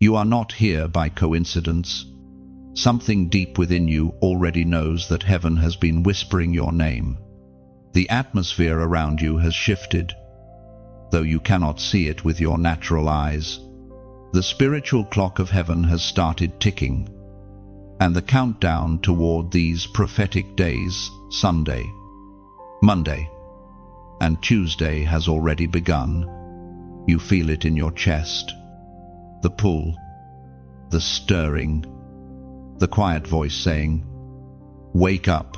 You are not here by coincidence. Something deep within you already knows that heaven has been whispering your name. The atmosphere around you has shifted, though you cannot see it with your natural eyes. The spiritual clock of heaven has started ticking, and the countdown toward these prophetic days, Sunday, Monday, and Tuesday, has already begun. You feel it in your chest, the pull, the stirring, the quiet voice saying, "Wake up.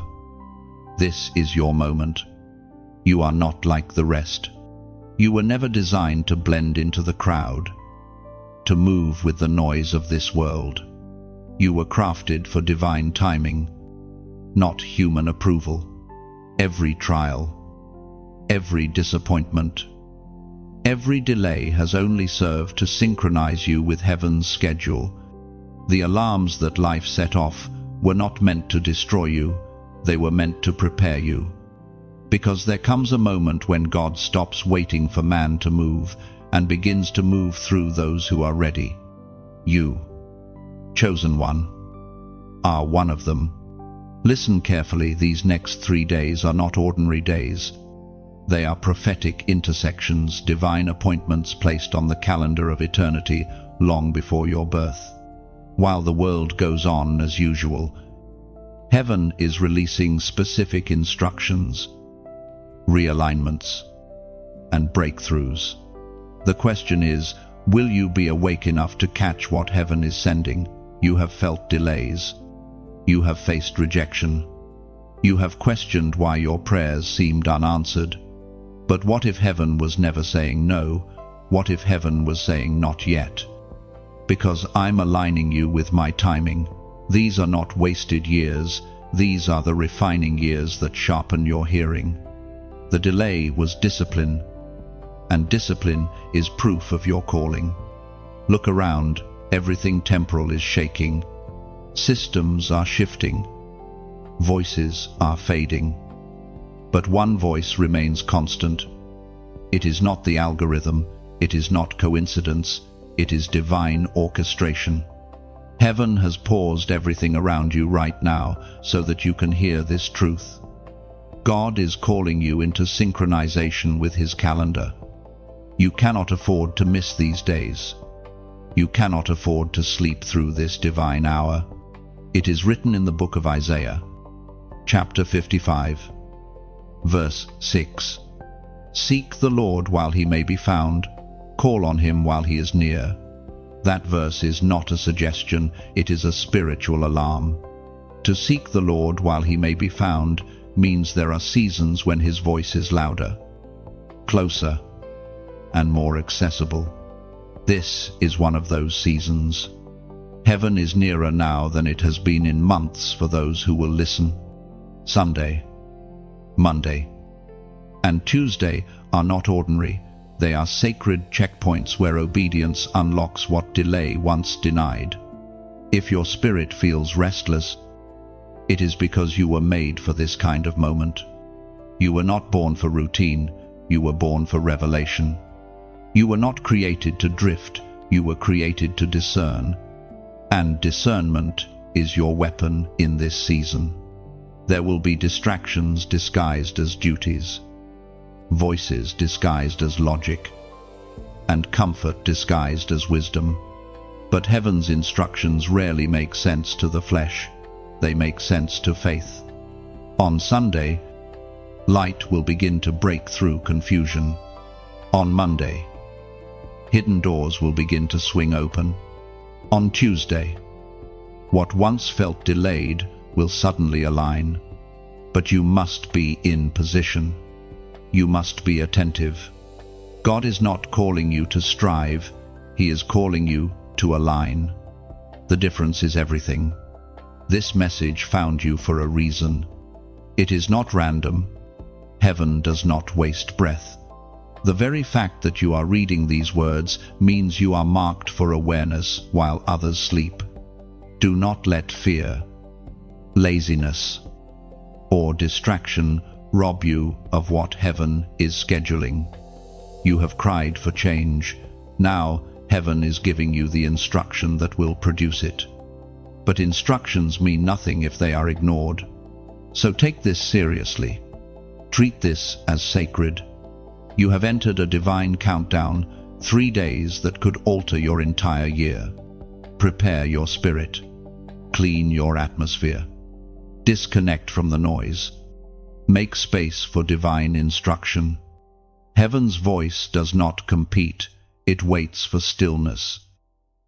This is your moment. You are not like the rest. You were never designed to blend into the crowd, to move with the noise of this world. You were crafted for divine timing, not human approval. Every trial, every disappointment, every delay has only served to synchronize you with heaven's schedule. The alarms that life set off were not meant to destroy you, they were meant to prepare you. Because there comes a moment when God stops waiting for man to move and begins to move through those who are ready. You, chosen one, are one of them. Listen carefully, these next 3 days are not ordinary days. They are prophetic intersections, divine appointments placed on the calendar of eternity long before your birth. While the world goes on as usual, heaven is releasing specific instructions, realignments, and breakthroughs. The question is, will you be awake enough to catch what heaven is sending? You have felt delays. You have faced rejection. You have questioned why your prayers seemed unanswered. But what if heaven was never saying no? What if heaven was saying not yet? Because I'm aligning you with my timing. These are not wasted years. These are the refining years that sharpen your hearing. The delay was discipline, and discipline is proof of your calling. Look around, everything temporal is shaking. Systems are shifting. Voices are fading. But one voice remains constant. It is not the algorithm, it is not coincidence, it is divine orchestration. Heaven has paused everything around you right now so that you can hear this truth. God is calling you into synchronization with His calendar. You cannot afford to miss these days. You cannot afford to sleep through this divine hour. It is written in the book of Isaiah, chapter 55, verse 6. Seek the Lord while He may be found. Call on Him while He is near. That verse is not a suggestion, it is a spiritual alarm. To seek the Lord while He may be found means there are seasons when His voice is louder, closer, and more accessible. This is one of those seasons. Heaven is nearer now than it has been in months for those who will listen. Sunday, Monday, and Tuesday are not ordinary. They are sacred checkpoints where obedience unlocks what delay once denied. If your spirit feels restless, it is because you were made for this kind of moment. You were not born for routine, you were born for revelation. You were not created to drift, you were created to discern. And discernment is your weapon in this season. There will be distractions disguised as duties, voices disguised as logic, and comfort disguised as wisdom. But heaven's instructions rarely make sense to the flesh. They make sense to faith. On Sunday, light will begin to break through confusion. On Monday, hidden doors will begin to swing open. On Tuesday, what once felt delayed will suddenly align. But you must be in position. You must be attentive. God is not calling you to strive, He is calling you to align. The difference is everything. This message found you for a reason. It is not random. Heaven does not waste breath. The very fact that you are reading these words means you are marked for awareness while others sleep. Do not let fear, laziness, or distraction rob you of what heaven is scheduling. You have cried for change. Now, Heaven is giving you the instruction that will produce it. But instructions mean nothing if they are ignored. So take this seriously. Treat this as sacred. You have entered a divine countdown, 3 days that could alter your entire year. Prepare your spirit. Clean your atmosphere. Disconnect from the noise. Make space for divine instruction. Heaven's voice does not compete, it waits for stillness.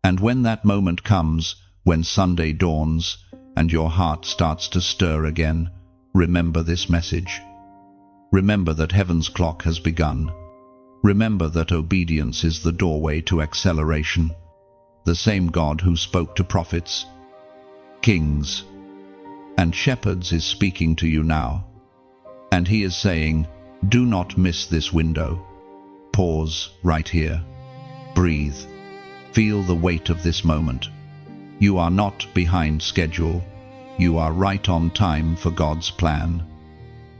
And when that moment comes, when Sunday dawns and your heart starts to stir again, remember this message. Remember that heaven's clock has begun. Remember that obedience is the doorway to acceleration. The same God who spoke to prophets, kings, and shepherds is speaking to you now. And he is saying, do not miss this window. Pause right here. Breathe. Feel the weight of this moment. You are not behind schedule. You are right on time for God's plan.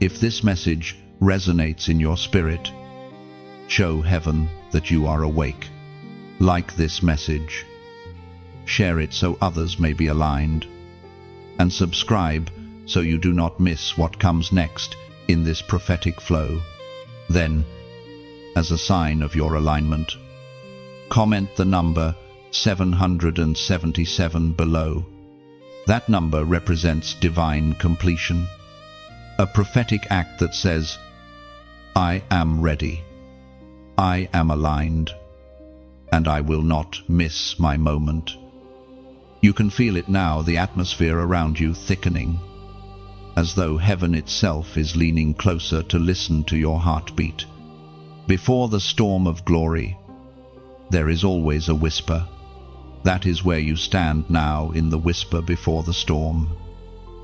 If this message resonates in your spirit, show heaven that you are awake. Like this message. Share it so others may be aligned. And subscribe so you do not miss what comes next in this prophetic flow. Then, as a sign of your alignment, comment the number 777 below. That number represents divine completion, a prophetic act that says, I am ready, I am aligned, and I will not miss my moment. You can feel it now, the atmosphere around you thickening, as though heaven itself is leaning closer to listen to your heartbeat. Before the storm of glory, there is always a whisper. That is where you stand now, in the whisper before the storm.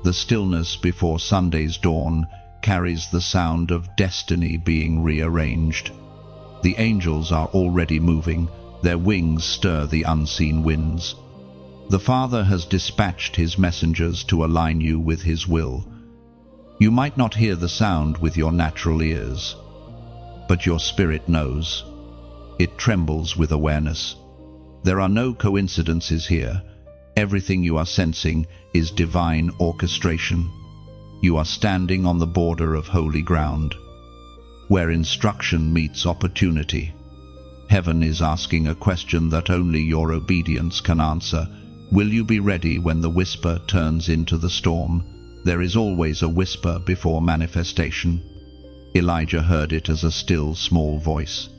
The stillness before Sunday's dawn carries the sound of destiny being rearranged. The angels are already moving, their wings stir the unseen winds. The Father has dispatched his messengers to align you with his will. You might not hear the sound with your natural ears, but your spirit knows. It trembles with awareness. There are no coincidences here. Everything you are sensing is divine orchestration. You are standing on the border of holy ground, where instruction meets opportunity. Heaven is asking a question that only your obedience can answer. Will you be ready when the whisper turns into the storm? There is always a whisper before manifestation. Elijah heard it as a still, small voice.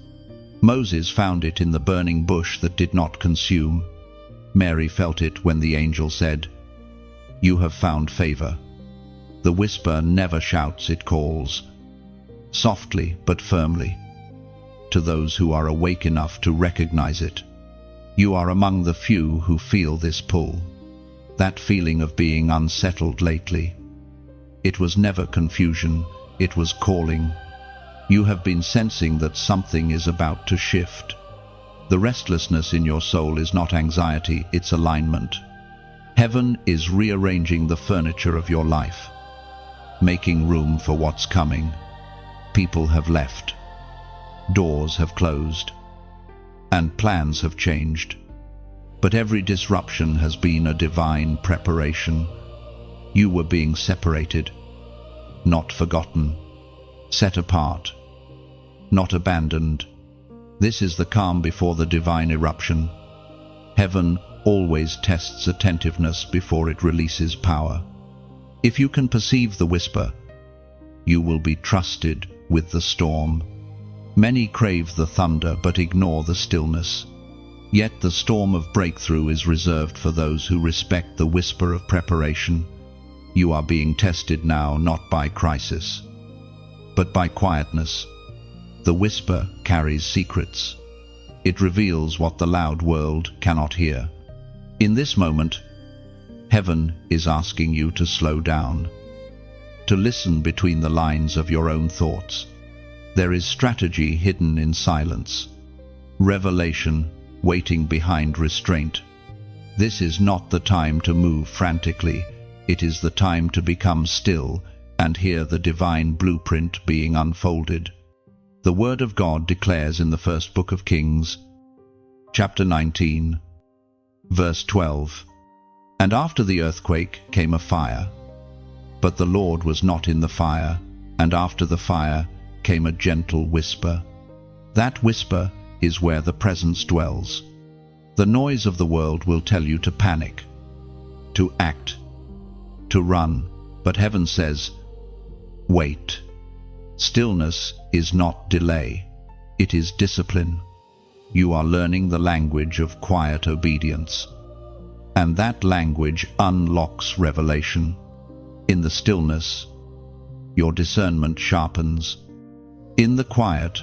Moses found it in the burning bush that did not consume. Mary felt it when the angel said, You have found favor. The whisper never shouts, it calls, softly but firmly, to those who are awake enough to recognize it. You are among the few who feel this pull, that feeling of being unsettled lately. It was never confusion, it was calling. You have been sensing that something is about to shift. The restlessness in your soul is not anxiety, it's alignment. Heaven is rearranging the furniture of your life, making room for what's coming. People have left, doors have closed, and plans have changed. But every disruption has been a divine preparation. You were being separated, not forgotten, set apart, not abandoned. This is the calm before the divine eruption. Heaven always tests attentiveness before it releases power. If you can perceive the whisper, you will be trusted with the storm. Many crave the thunder but ignore the stillness. Yet the storm of breakthrough is reserved for those who respect the whisper of preparation. You are being tested now, not by crisis, but by quietness. The whisper carries secrets. It reveals what the loud world cannot hear. In this moment, heaven is asking you to slow down, to listen between the lines of your own thoughts. There is strategy hidden in silence, revelation waiting behind restraint. This is not the time to move frantically. It is the time to become still and hear the divine blueprint being unfolded. The Word of God declares in the first book of Kings, Chapter 19, verse 12. And after the earthquake came a fire, but the Lord was not in the fire, and after the fire came a gentle whisper. That whisper is where the presence dwells. The noise of the world will tell you to panic, to act, to run, but heaven says, wait. Stillness is not delay, it is discipline. You are learning the language of quiet obedience, and that language unlocks revelation. In the stillness, your discernment sharpens. In the quiet,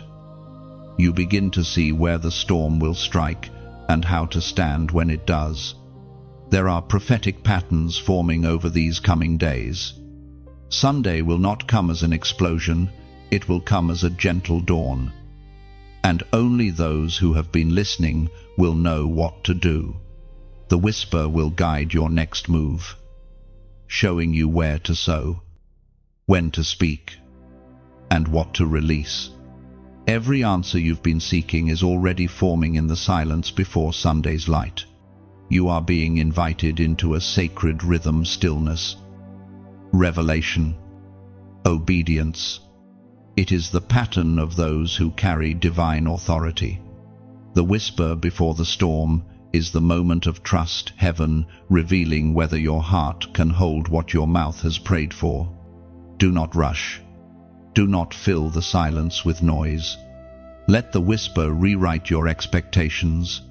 you begin to see where the storm will strike and how to stand when it does. There are prophetic patterns forming over these coming days. Sunday will not come as an explosion, it will come as a gentle dawn. And only those who have been listening will know what to do. The whisper will guide your next move, showing you where to sow, when to speak, and what to release. Every answer you've been seeking is already forming in the silence before Sunday's light. You are being invited into a sacred rhythm stillness. Revelation, obedience. It is the pattern of those who carry divine authority. The whisper before the storm is the moment of trust, heaven revealing whether your heart can hold what your mouth has prayed for. Do not rush. Do not fill the silence with noise. Let the whisper rewrite your expectations.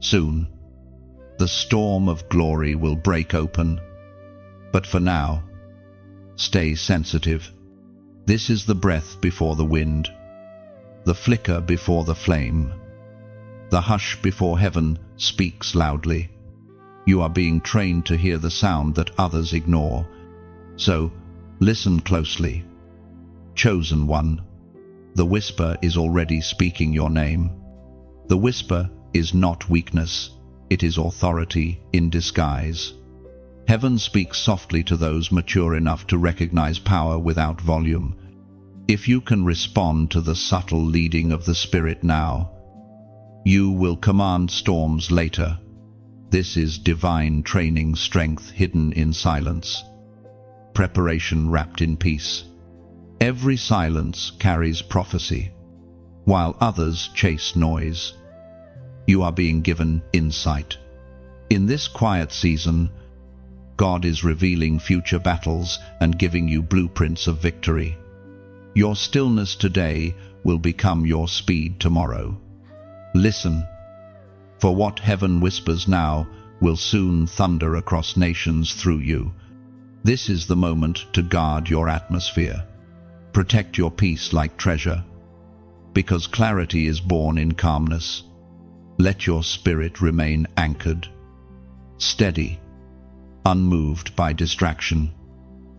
Soon, the storm of glory will break open. But for now, stay sensitive. This is the breath before the wind, the flicker before the flame, the hush before heaven speaks loudly. You are being trained to hear the sound that others ignore. So, listen closely. Chosen one, the whisper is already speaking your name. The whisper is not weakness, it is authority in disguise. Heaven speaks softly to those mature enough to recognize power without volume. If you can respond to the subtle leading of the Spirit now, you will command storms later. This is divine training strength hidden in silence. Preparation wrapped in peace. Every silence carries prophecy, while others chase noise. You are being given insight. In this quiet season, God is revealing future battles and giving you blueprints of victory. Your stillness today will become your speed tomorrow. Listen, for what heaven whispers now will soon thunder across nations through you. This is the moment to guard your atmosphere. Protect your peace like treasure, because clarity is born in calmness. Let your spirit remain anchored, steady, unmoved by distraction.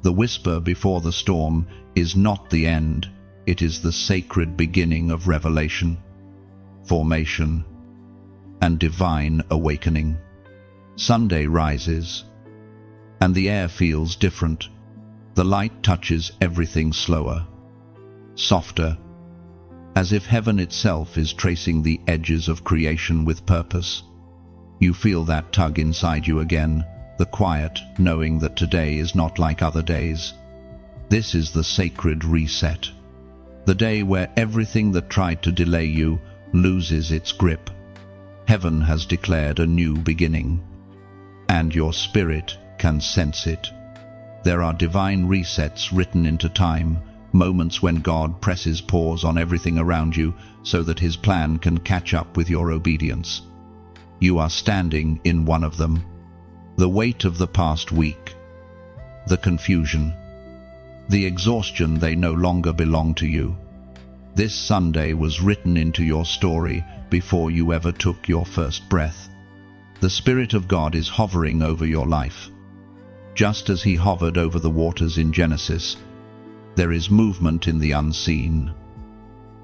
The whisper before the storm is not the end, it is the sacred beginning of revelation, formation, and divine awakening. Sunday rises, and the air feels different. The light touches everything slower, softer, as if heaven itself is tracing the edges of creation with purpose. You feel that tug inside you again, the quiet, knowing that today is not like other days. This is the sacred reset, the day where everything that tried to delay you loses its grip. Heaven has declared a new beginning, and your spirit can sense it. There are divine resets written into time, moments when God presses pause on everything around you so that His plan can catch up with your obedience. You are standing in one of them. The weight of the past week, the confusion, the exhaustion, they no longer belong to you. This Sunday was written into your story before you ever took your first breath. The Spirit of God is hovering over your life. Just as He hovered over the waters in Genesis, there is movement in the unseen,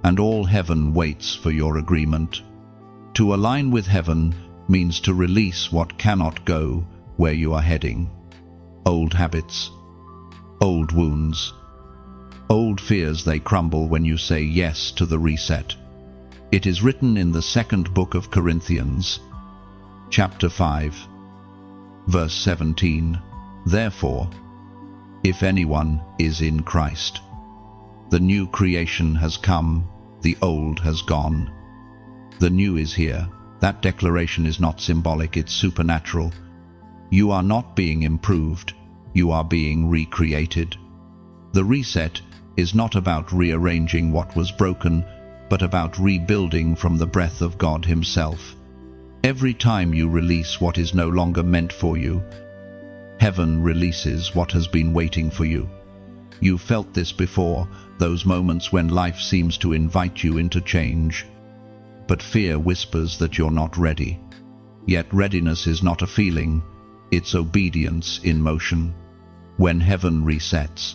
and all heaven waits for your agreement. To align with heaven means to release what cannot go where you are heading. Old habits, old wounds, old fears, they crumble when you say yes to the reset. It is written in the second book of Corinthians, chapter 5, verse 17, "Therefore, if anyone is in Christ, the new creation has come, the old has gone. The new is here." That declaration is not symbolic, it's supernatural. You are not being improved, you are being recreated. The reset is not about rearranging what was broken, but about rebuilding from the breath of God Himself. Every time you release what is no longer meant for you, heaven releases what has been waiting for you. You felt this before, those moments when life seems to invite you into change. But fear whispers that you're not ready. Yet readiness is not a feeling, it's obedience in motion. When heaven resets,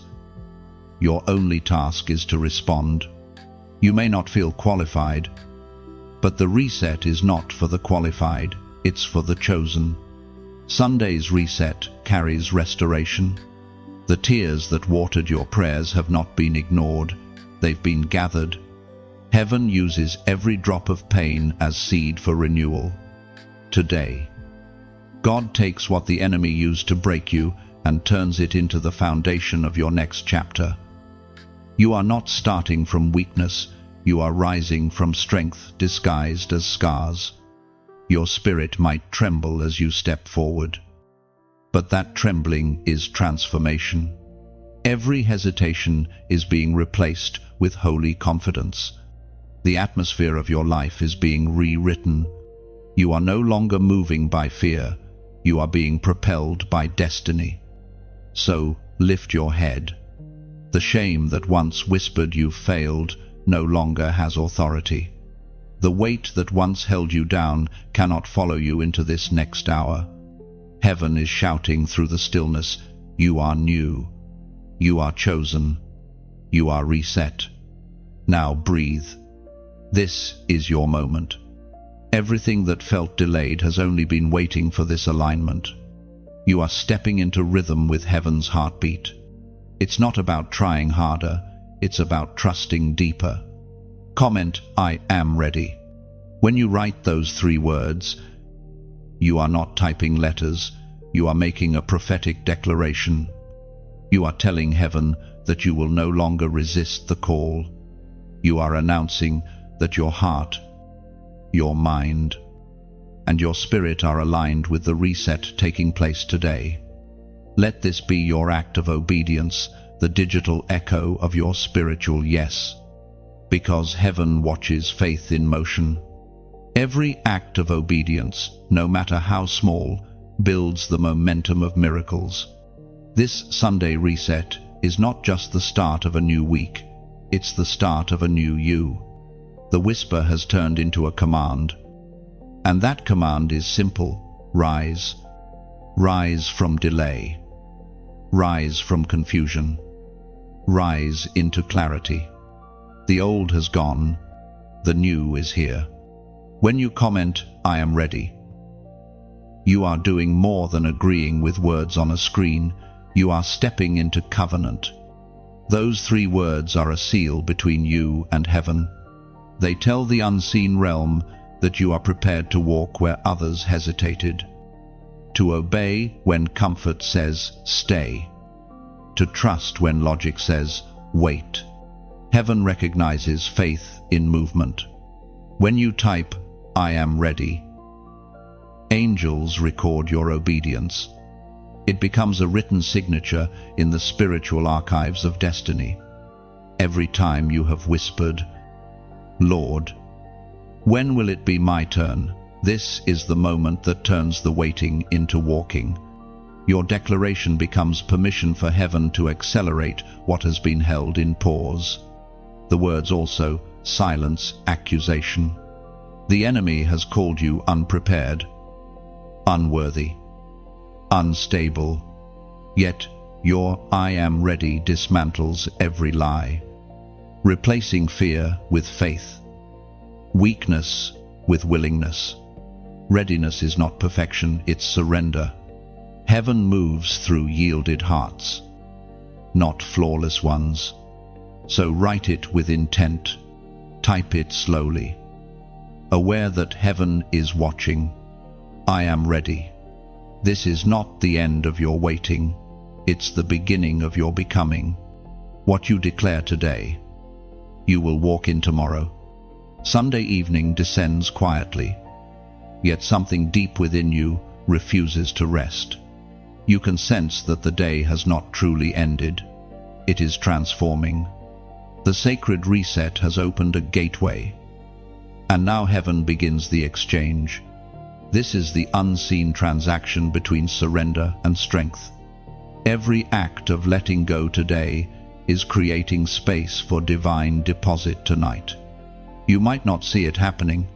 your only task is to respond. You may not feel qualified, but the reset is not for the qualified, it's for the chosen. Sunday's reset carries restoration. The tears that watered your prayers have not been ignored, they've been gathered. Heaven uses every drop of pain as seed for renewal. Today, God takes what the enemy used to break you and turns it into the foundation of your next chapter. You are not starting from weakness, you are rising from strength disguised as scars. Your spirit might tremble as you step forward, but that trembling is transformation. Every hesitation is being replaced with holy confidence. The atmosphere of your life is being rewritten. You are no longer moving by fear, you are being propelled by destiny. So lift your head. The shame that once whispered you failed no longer has authority. The weight that once held you down cannot follow you into this next hour. Heaven is shouting through the stillness, you are new, you are chosen, you are reset. Now breathe. This is your moment. Everything that felt delayed has only been waiting for this alignment. You are stepping into rhythm with heaven's heartbeat. It's not about trying harder, it's about trusting deeper. Comment, "I am ready." When you write those 3 words, you are not typing letters, you are making a prophetic declaration. You are telling heaven that you will no longer resist the call. You are announcing that your heart, your mind, and your spirit are aligned with the reset taking place today. Let this be your act of obedience, the digital echo of your spiritual yes. Because heaven watches faith in motion. Every act of obedience, no matter how small, builds the momentum of miracles. This Sunday reset is not just the start of a new week, it's the start of a new you. The whisper has turned into a command. And that command is simple: rise. Rise from delay. Rise from confusion. Rise into clarity. The old has gone, the new is here. When you comment, "I am ready," you are doing more than agreeing with words on a screen, you are stepping into covenant. Those 3 words are a seal between you and heaven. They tell the unseen realm that you are prepared to walk where others hesitated, to obey when comfort says stay, to trust when logic says wait. Heaven recognizes faith in movement. When you type, "I am ready," angels record your obedience. It becomes a written signature in the spiritual archives of destiny. Every time you have whispered, "Lord, when will it be my turn?" this is the moment that turns the waiting into walking. Your declaration becomes permission for heaven to accelerate what has been held in pause. The words also silence accusation. The enemy has called you unprepared, unworthy, unstable, yet your "I am ready" dismantles every lie, replacing fear with faith, weakness with willingness. Readiness is not perfection, it's surrender. Heaven moves through yielded hearts, not flawless ones. So write it with intent, type it slowly, aware that heaven is watching. I am ready. This is not the end of your waiting. It's the beginning of your becoming. What you declare today, you will walk in tomorrow. Sunday evening descends quietly, yet something deep within you refuses to rest. You can sense that the day has not truly ended. It is transforming. The sacred reset has opened a gateway, and now heaven begins the exchange. This is the unseen transaction between surrender and strength. Every act of letting go today is creating space for divine deposit tonight. You might not see it happening,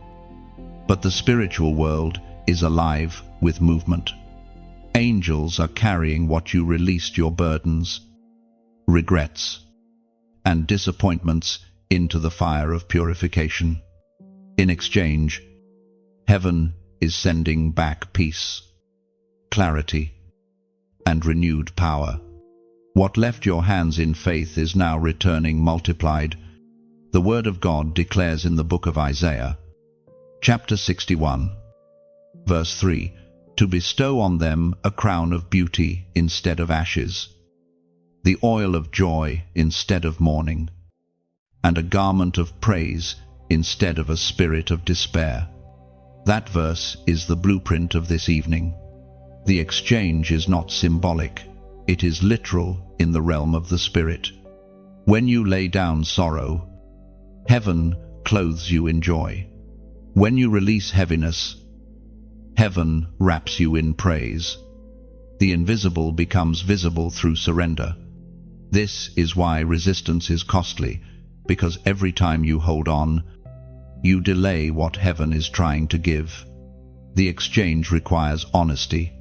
but the spiritual world is alive with movement. Angels are carrying what you released, your burdens, regrets, and disappointments, into the fire of purification. In exchange, heaven is sending back peace, clarity, and renewed power. What left your hands in faith is now returning multiplied. The Word of God declares in the book of Isaiah, chapter 61, verse 3, to bestow on them a crown of beauty instead of ashes, the oil of joy instead of mourning, and a garment of praise instead of a spirit of despair. That verse is the blueprint of this evening. The exchange is not symbolic, it is literal in the realm of the Spirit. When you lay down sorrow, heaven clothes you in joy. When you release heaviness, heaven wraps you in praise. The invisible becomes visible through surrender. This is why resistance is costly, because every time you hold on, you delay what heaven is trying to give. The exchange requires honesty.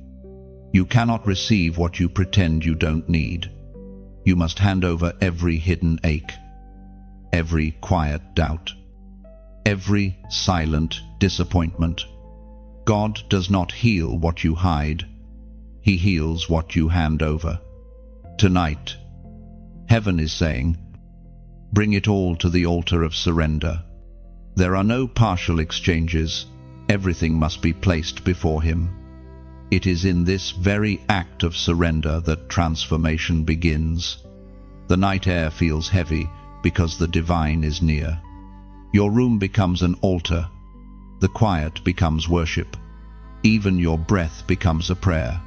You cannot receive what you pretend you don't need. You must hand over every hidden ache, every quiet doubt, every silent disappointment. God does not heal what you hide. He heals what you hand over. Tonight, heaven is saying, bring it all to the altar of surrender. There are no partial exchanges. Everything must be placed before Him. It is in this very act of surrender that transformation begins. The night air feels heavy because the divine is near. Your room becomes an altar. The quiet becomes worship. Even your breath becomes a prayer.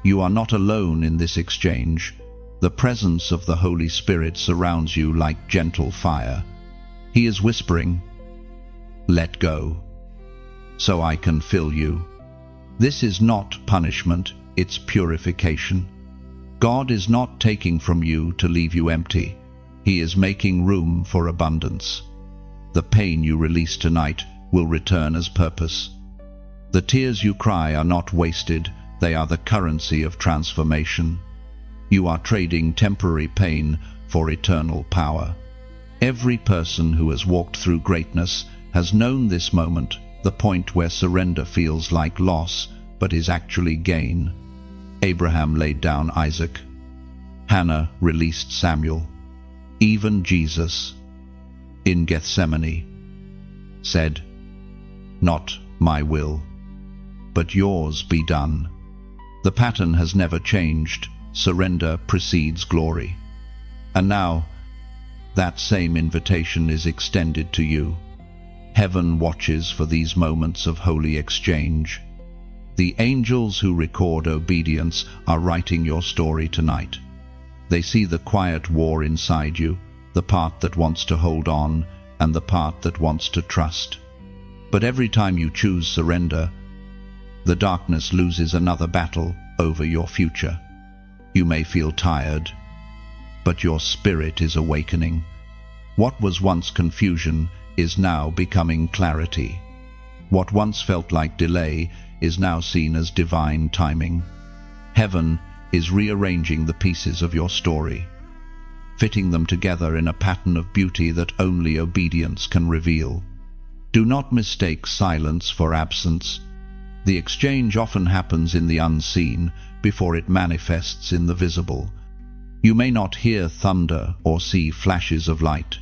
You are not alone in this exchange. The presence of the Holy Spirit surrounds you like gentle fire. He is whispering, "Let go, so I can fill you." This is not punishment, it's purification. God is not taking from you to leave you empty. He is making room for abundance. The pain you release tonight will return as purpose. The tears you cry are not wasted, they are the currency of transformation. You are trading temporary pain for eternal power. Every person who has walked through greatness has known this moment, the point where surrender feels like loss, but is actually gain. Abraham laid down Isaac. Hannah released Samuel. Even Jesus, in Gethsemane, said, "Not my will, but yours be done." The pattern has never changed. Surrender precedes glory. And now, that same invitation is extended to you. Heaven watches for these moments of holy exchange. The angels who record obedience are writing your story tonight. They see the quiet war inside you, the part that wants to hold on and the part that wants to trust. But every time you choose surrender, the darkness loses another battle over your future. You may feel tired, but your spirit is awakening. What was once confusion is now becoming clarity. What once felt like delay is now seen as divine timing. Heaven is rearranging the pieces of your story, fitting them together in a pattern of beauty that only obedience can reveal. Do not mistake silence for absence. The exchange often happens in the unseen before it manifests in the visible. You may not hear thunder or see flashes of light,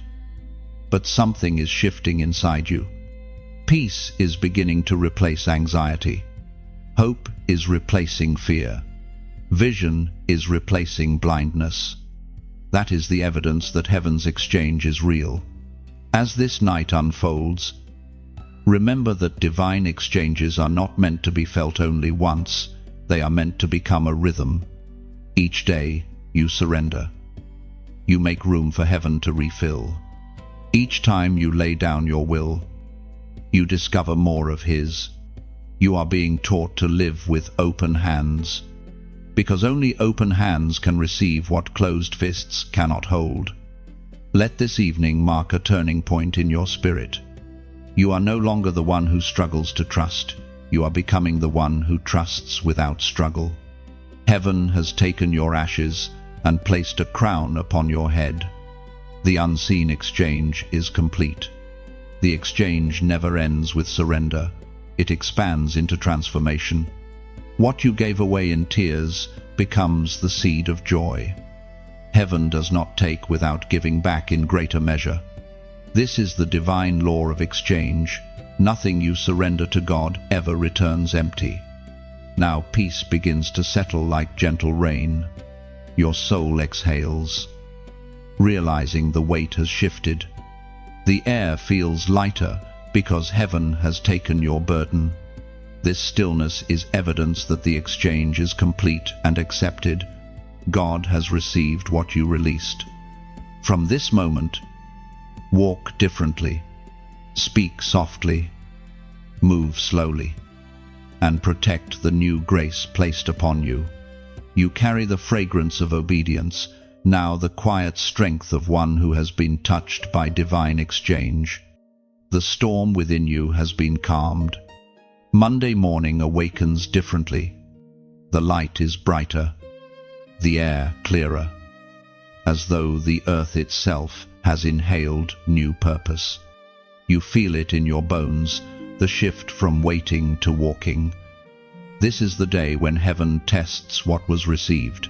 but something is shifting inside you. Peace is beginning to replace anxiety. Hope is replacing fear. Vision is replacing blindness. That is the evidence that heaven's exchange is real. As this night unfolds, remember that divine exchanges are not meant to be felt only once. They are meant to become a rhythm. Each day, you surrender. You make room for heaven to refill. Each time you lay down your will, you discover more of His. You are being taught to live with open hands, because only open hands can receive what closed fists cannot hold. Let this evening mark a turning point in your spirit. You are no longer the one who struggles to trust. You are becoming the one who trusts without struggle. Heaven has taken your ashes and placed a crown upon your head. The unseen exchange is complete. The exchange never ends with surrender. It expands into transformation. What you gave away in tears becomes the seed of joy. Heaven does not take without giving back in greater measure. This is the divine law of exchange. Nothing you surrender to God ever returns empty. Now peace begins to settle like gentle rain. Your soul exhales, realizing the weight has shifted. The air feels lighter because heaven has taken your burden. This stillness is evidence that the exchange is complete and accepted. God has received what you released. From this moment, walk differently, speak softly, move slowly, and protect the new grace placed upon you. You carry the fragrance of obedience, now the quiet strength of one who has been touched by divine exchange. The storm within you has been calmed. Monday morning awakens differently. The light is brighter, the air clearer, as though the earth itself has inhaled new purpose. You feel it in your bones, the shift from waiting to walking. This is the day when heaven tests what was received.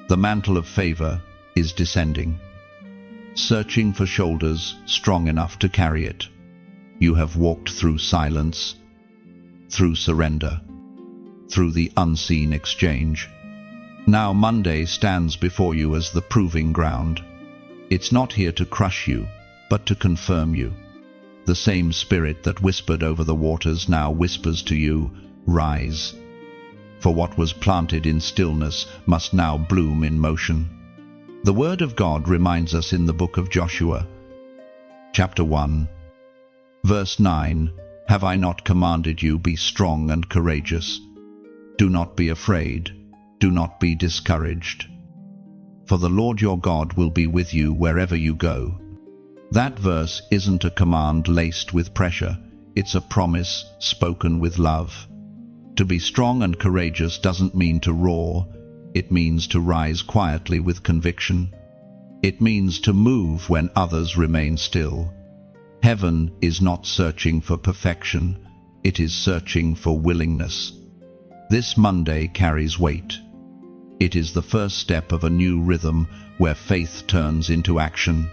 The mantle of favor is descending, searching for shoulders strong enough to carry it. You have walked through silence, through surrender, through the unseen exchange. Now Monday stands before you as the proving ground. It's not here to crush you, but to confirm you. The same Spirit that whispered over the waters now whispers to you, rise. For what was planted in stillness must now bloom in motion. The Word of God reminds us in the book of Joshua, chapter 1, verse 9, have I not commanded you, be strong and courageous? Do not be afraid, do not be discouraged. For the Lord your God will be with you wherever you go. That verse isn't a command laced with pressure, it's a promise spoken with love. To be strong and courageous doesn't mean to roar, it means to rise quietly with conviction. It means to move when others remain still. Heaven is not searching for perfection, it is searching for willingness. This Monday carries weight. It is the first step of a new rhythm where faith turns into action.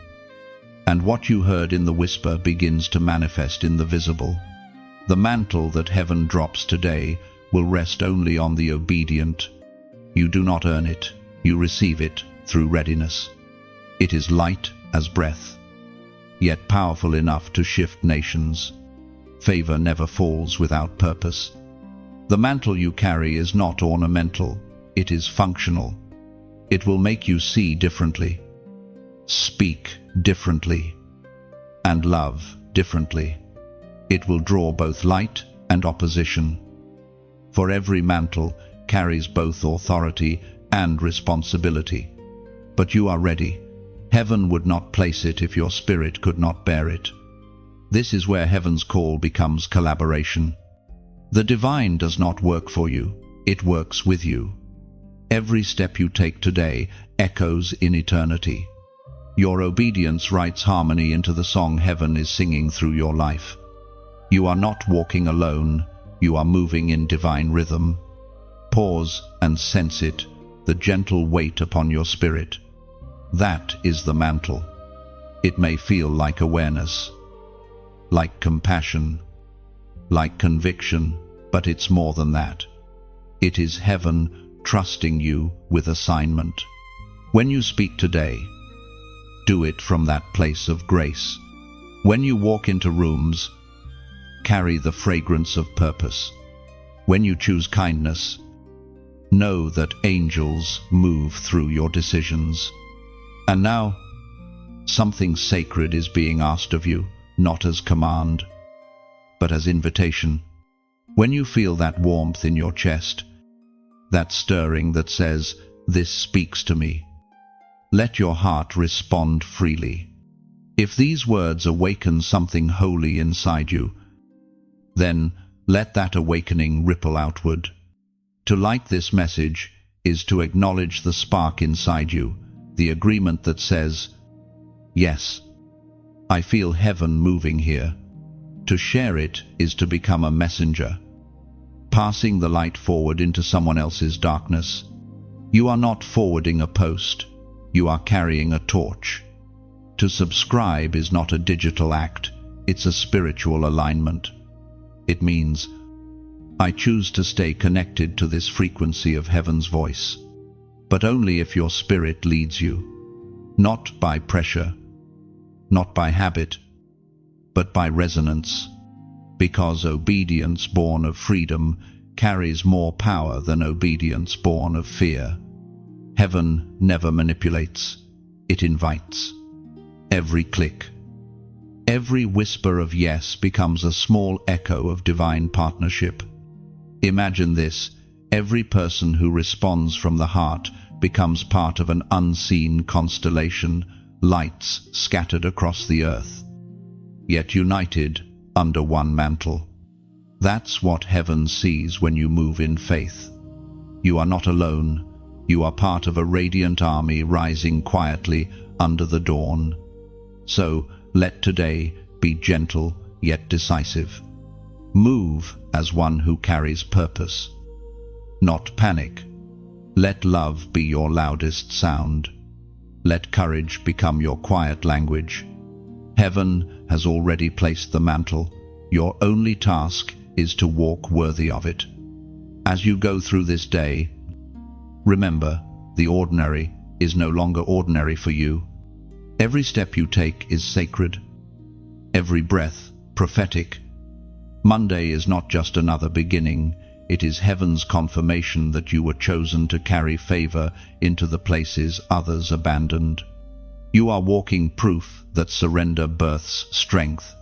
And what you heard in the whisper begins to manifest in the visible. The mantle that heaven drops today will rest only on the obedient. You do not earn it, you receive it through readiness. It is light as breath, yet powerful enough to shift nations. Favor never falls without purpose. The mantle you carry is not ornamental, it is functional. It will make you see differently, speak differently, and love differently. It will draw both light and opposition. For every mantle carries both authority and responsibility. But you are ready. Heaven would not place it if your spirit could not bear it. This is where heaven's call becomes collaboration. The divine does not work for you, it works with you. Every step you take today echoes in eternity. Your obedience writes harmony into the song heaven is singing through your life. You are not walking alone, you are moving in divine rhythm. Pause and sense it, the gentle weight upon your spirit. That is the mantle. It may feel like awareness, like compassion, like conviction, but it's more than that. It is heaven trusting you with assignment. When you speak today, do it from that place of grace. When you walk into rooms, carry the fragrance of purpose. When you choose kindness, know that angels move through your decisions. And now, something sacred is being asked of you, not as command, but as invitation. When you feel that warmth in your chest, that stirring that says, "This speaks to me," let your heart respond freely. If these words awaken something holy inside you, then let that awakening ripple outward. To like this message is to acknowledge the spark inside you, the agreement that says, "Yes, I feel heaven moving here." To share it is to become a messenger, passing the light forward into someone else's darkness. You are not forwarding a post, you are carrying a torch. To subscribe is not a digital act, it's a spiritual alignment. It means, I choose to stay connected to this frequency of heaven's voice, but only if your spirit leads you, not by pressure, not by habit, but by resonance, because obedience born of freedom carries more power than obedience born of fear. Heaven never manipulates, it invites. Every click, every whisper of yes becomes a small echo of divine partnership. Imagine this: every person who responds from the heart becomes part of an unseen constellation, lights scattered across the earth, yet united under one mantle. That's what heaven sees when you move in faith. You are not alone. You are part of a radiant army rising quietly under the dawn. So let today be gentle yet decisive. Move as one who carries purpose, not panic. Let love be your loudest sound. Let courage become your quiet language. Heaven has already placed the mantle. Your only task is to walk worthy of it. As you go through this day, remember, the ordinary is no longer ordinary for you. Every step you take is sacred. Every breath, prophetic. Monday is not just another beginning. It is heaven's confirmation that you were chosen to carry favor into the places others abandoned. You are walking proof that surrender births strength.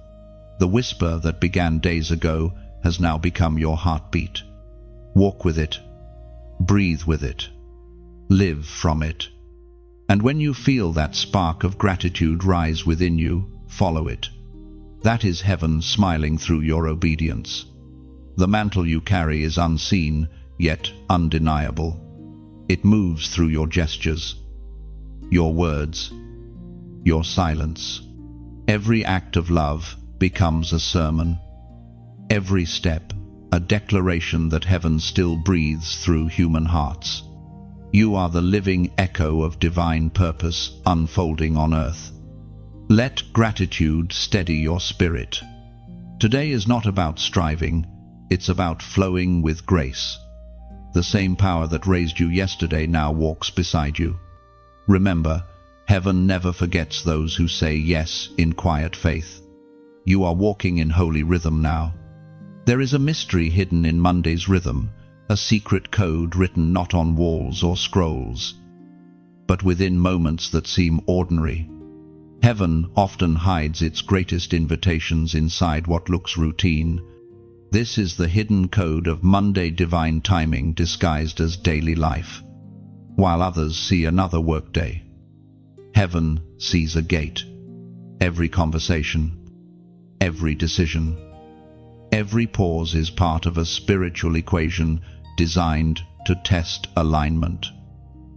The whisper that began days ago has now become your heartbeat. Walk with it. Breathe with it. Live from it. And when you feel that spark of gratitude rise within you, follow it. That is heaven smiling through your obedience. The mantle you carry is unseen, yet undeniable. It moves through your gestures, your words, your silence. Every act of love becomes a sermon. Every step, a declaration that heaven still breathes through human hearts. You are the living echo of divine purpose unfolding on earth. Let gratitude steady your spirit. Today is not about striving, it's about flowing with grace. The same power that raised you yesterday now walks beside you. Remember, heaven never forgets those who say yes in quiet faith. You are walking in holy rhythm now. There is a mystery hidden in Monday's rhythm, a secret code written not on walls or scrolls, but within moments that seem ordinary. Heaven often hides its greatest invitations inside what looks routine. This is the hidden code of Monday divine timing disguised as daily life. While others see another workday, heaven sees a gate. Every conversation, every decision, every pause is part of a spiritual equation designed to test alignment.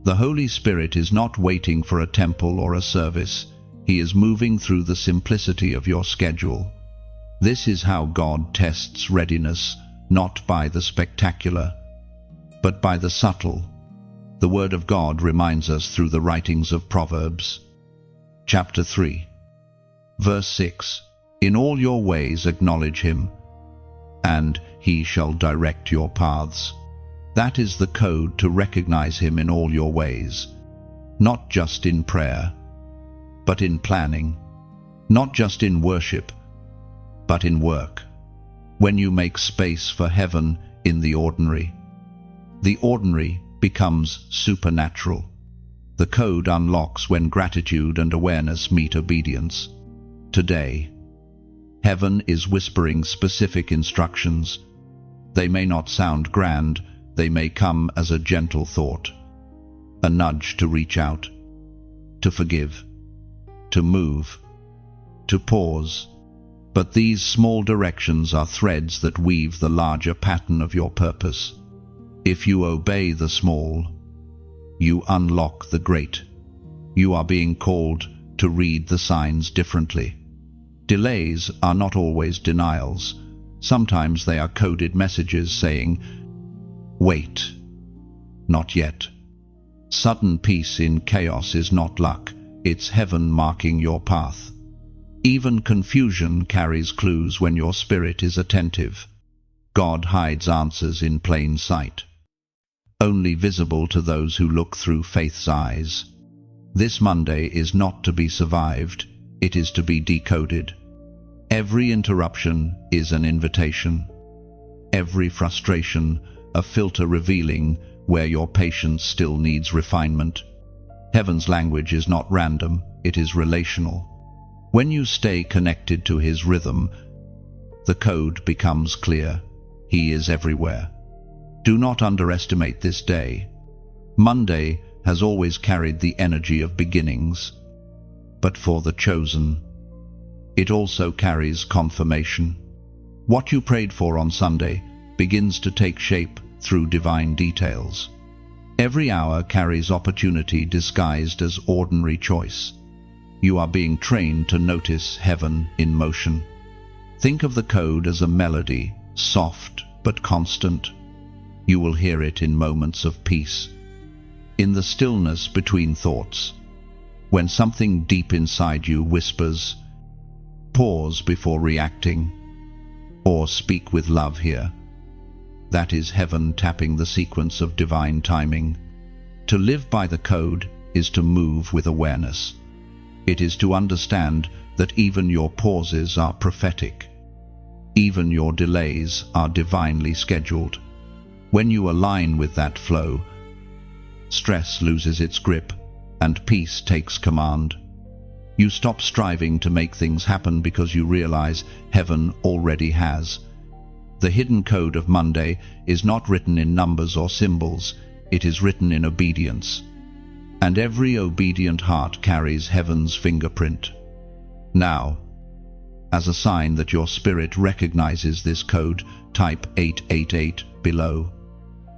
The Holy Spirit is not waiting for a temple or a service. He is moving through the simplicity of your schedule. This is how God tests readiness, not by the spectacular, but by the subtle. The Word of God reminds us through the writings of Proverbs. Chapter 3, verse 6, "In all your ways acknowledge Him, and he shall direct your paths. That is the code to recognize him in all your ways, not just in prayer, but in planning, not just in worship, but in work. When you make space for heaven in the ordinary becomes supernatural. The code unlocks when gratitude and awareness meet obedience. Today, heaven is whispering specific instructions. They may not sound grand, they may come as a gentle thought, a nudge to reach out, to forgive, to move, to pause. But these small directions are threads that weave the larger pattern of your purpose. If you obey the small, you unlock the great. You are being called to read the signs differently. Delays are not always denials. Sometimes they are coded messages saying, "Wait, not yet." Sudden peace in chaos is not luck, it's heaven marking your path. Even confusion carries clues when your spirit is attentive. God hides answers in plain sight, only visible to those who look through faith's eyes. This Monday is not to be survived, it is to be decoded. Every interruption is an invitation. Every frustration, a filter revealing where your patience still needs refinement. Heaven's language is not random, it is relational. When you stay connected to his rhythm, the code becomes clear. He is everywhere. Do not underestimate this day. Monday has always carried the energy of beginnings, but for the chosen, it also carries confirmation. What you prayed for on Sunday begins to take shape through divine details. Every hour carries opportunity disguised as ordinary choice. You are being trained to notice heaven in motion. Think of the code as a melody, soft but constant. You will hear it in moments of peace, in the stillness between thoughts, when something deep inside you whispers, "Pause before reacting," or "Speak with love here." That is heaven tapping the sequence of divine timing. To live by the code is to move with awareness. It is to understand that even your pauses are prophetic. Even your delays are divinely scheduled. When you align with that flow, stress loses its grip and peace takes command. You stop striving to make things happen because you realize heaven already has. The hidden code of Monday is not written in numbers or symbols, it is written in obedience. And every obedient heart carries heaven's fingerprint. Now, as a sign that your spirit recognizes this code, type 888 below.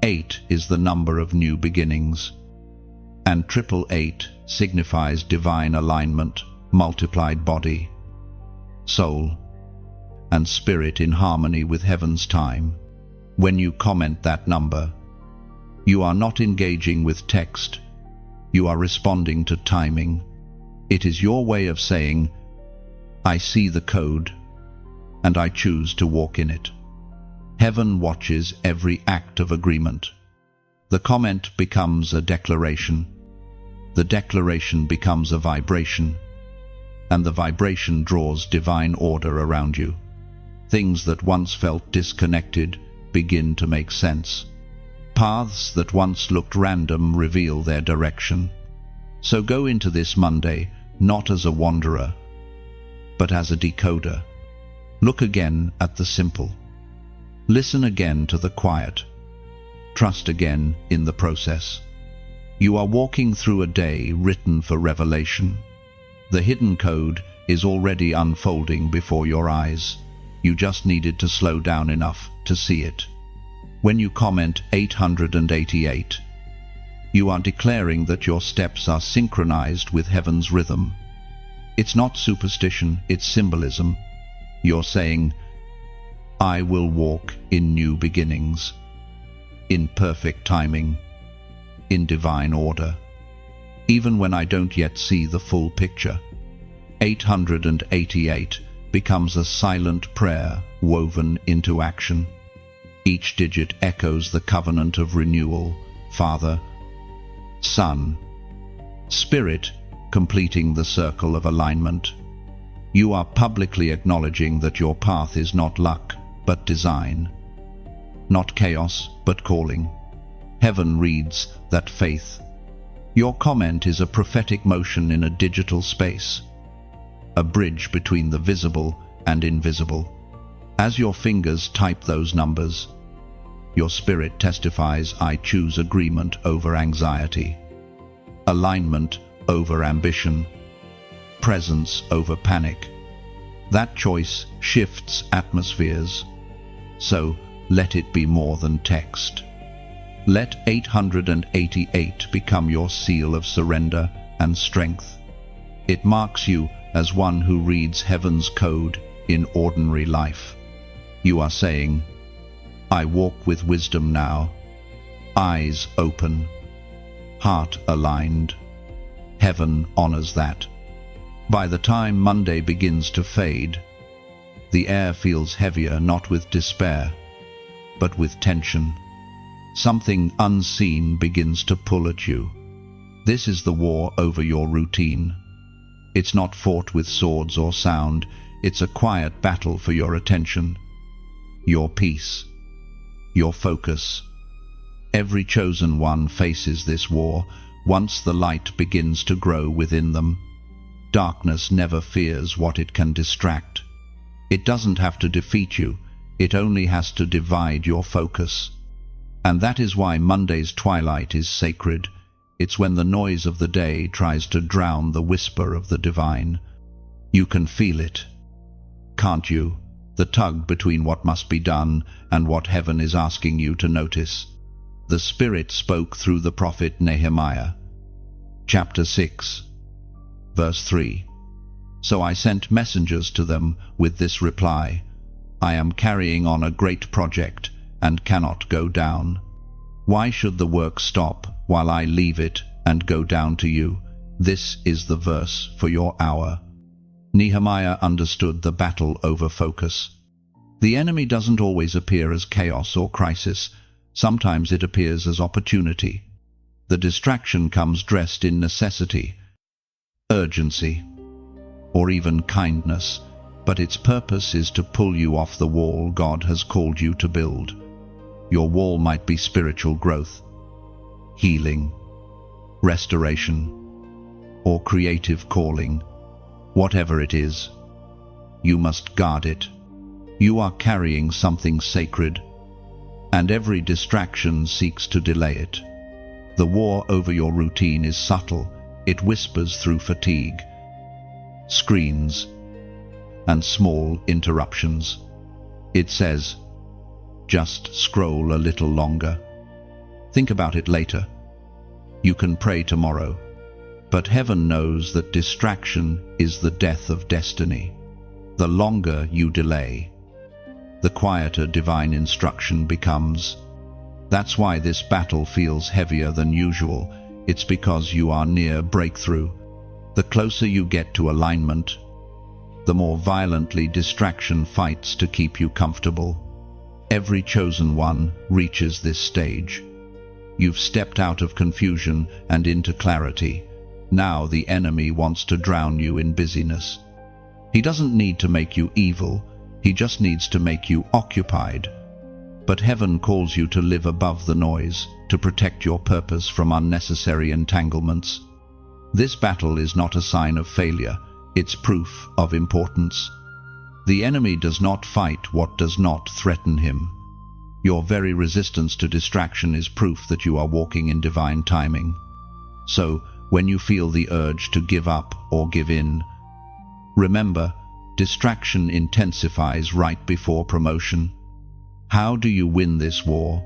8 is the number of new beginnings, and 888 signifies divine alignment, multiplied body, soul, and spirit in harmony with heaven's time. When you comment that number, you are not engaging with text, you are responding to timing. It is your way of saying, "I see the code, and I choose to walk in it." Heaven watches every act of agreement. The comment becomes a declaration. The declaration becomes a vibration, and the vibration draws divine order around you. Things that once felt disconnected begin to make sense. Paths that once looked random reveal their direction. So go into this Monday not as a wanderer, but as a decoder. Look again at the simple. Listen again to the quiet. Trust again in the process. You are walking through a day written for revelation. The hidden code is already unfolding before your eyes. You just needed to slow down enough to see it. When you comment 888, you are declaring that your steps are synchronized with heaven's rhythm. It's not superstition, it's symbolism. You're saying, "I will walk in new beginnings, in perfect timing, in divine order, even when I don't yet see the full picture." 888 becomes a silent prayer woven into action. Each digit echoes the covenant of renewal, Father, Son, Spirit, completing the circle of alignment. You are publicly acknowledging that your path is not luck, but design. Not chaos, but calling. Heaven reads that faith. Your comment is a prophetic motion in a digital space, a bridge between the visible and invisible. As your fingers type those numbers, your spirit testifies, I choose agreement over anxiety, alignment over ambition, presence over panic. That choice shifts atmospheres. So let it be more than text. Let 888 become your seal of surrender and strength. It marks you as one who reads heaven's code in ordinary life. You are saying, I walk with wisdom now, eyes open, heart aligned. Heaven honors that. By the time Monday begins to fade, the air feels heavier, not with despair, but with tension. Something unseen begins to pull at you. This is the war over your routine. It's not fought with swords or sound. It's a quiet battle for your attention, your peace, your focus. Every chosen one faces this war once the light begins to grow within them. Darkness never fears what it can distract. It doesn't have to defeat you. It only has to divide your focus. And that is why Monday's twilight is sacred. It's when the noise of the day tries to drown the whisper of the divine. You can feel it, can't you? The tug between what must be done and what heaven is asking you to notice. The Spirit spoke through the prophet Nehemiah. Chapter 6, verse 3. So I sent messengers to them with this reply, I am carrying on a great project and cannot go down. Why should the work stop while I leave it and go down to you? This is the verse for your hour. Nehemiah understood the battle over focus. The enemy doesn't always appear as chaos or crisis. Sometimes it appears as opportunity. The distraction comes dressed in necessity, urgency, or even kindness, but its purpose is to pull you off the wall God has called you to build. Your wall might be spiritual growth, healing, restoration, or creative calling. Whatever it is, you must guard it. You are carrying something sacred, and every distraction seeks to delay it. The war over your routine is subtle. It whispers through fatigue, screens, and small interruptions. It says, just scroll a little longer. Think about it later. You can pray tomorrow. But heaven knows that distraction is the death of destiny. The longer you delay, the quieter divine instruction becomes. That's why this battle feels heavier than usual. It's because you are near breakthrough. The closer you get to alignment, the more violently distraction fights to keep you comfortable. Every chosen one reaches this stage. You've stepped out of confusion and into clarity. Now the enemy wants to drown you in busyness. He doesn't need to make you evil, he just needs to make you occupied. But heaven calls you to live above the noise, to protect your purpose from unnecessary entanglements. This battle is not a sign of failure, it's proof of importance. The enemy does not fight what does not threaten him. Your very resistance to distraction is proof that you are walking in divine timing. So, when you feel the urge to give up or give in, remember, distraction intensifies right before promotion. How do you win this war?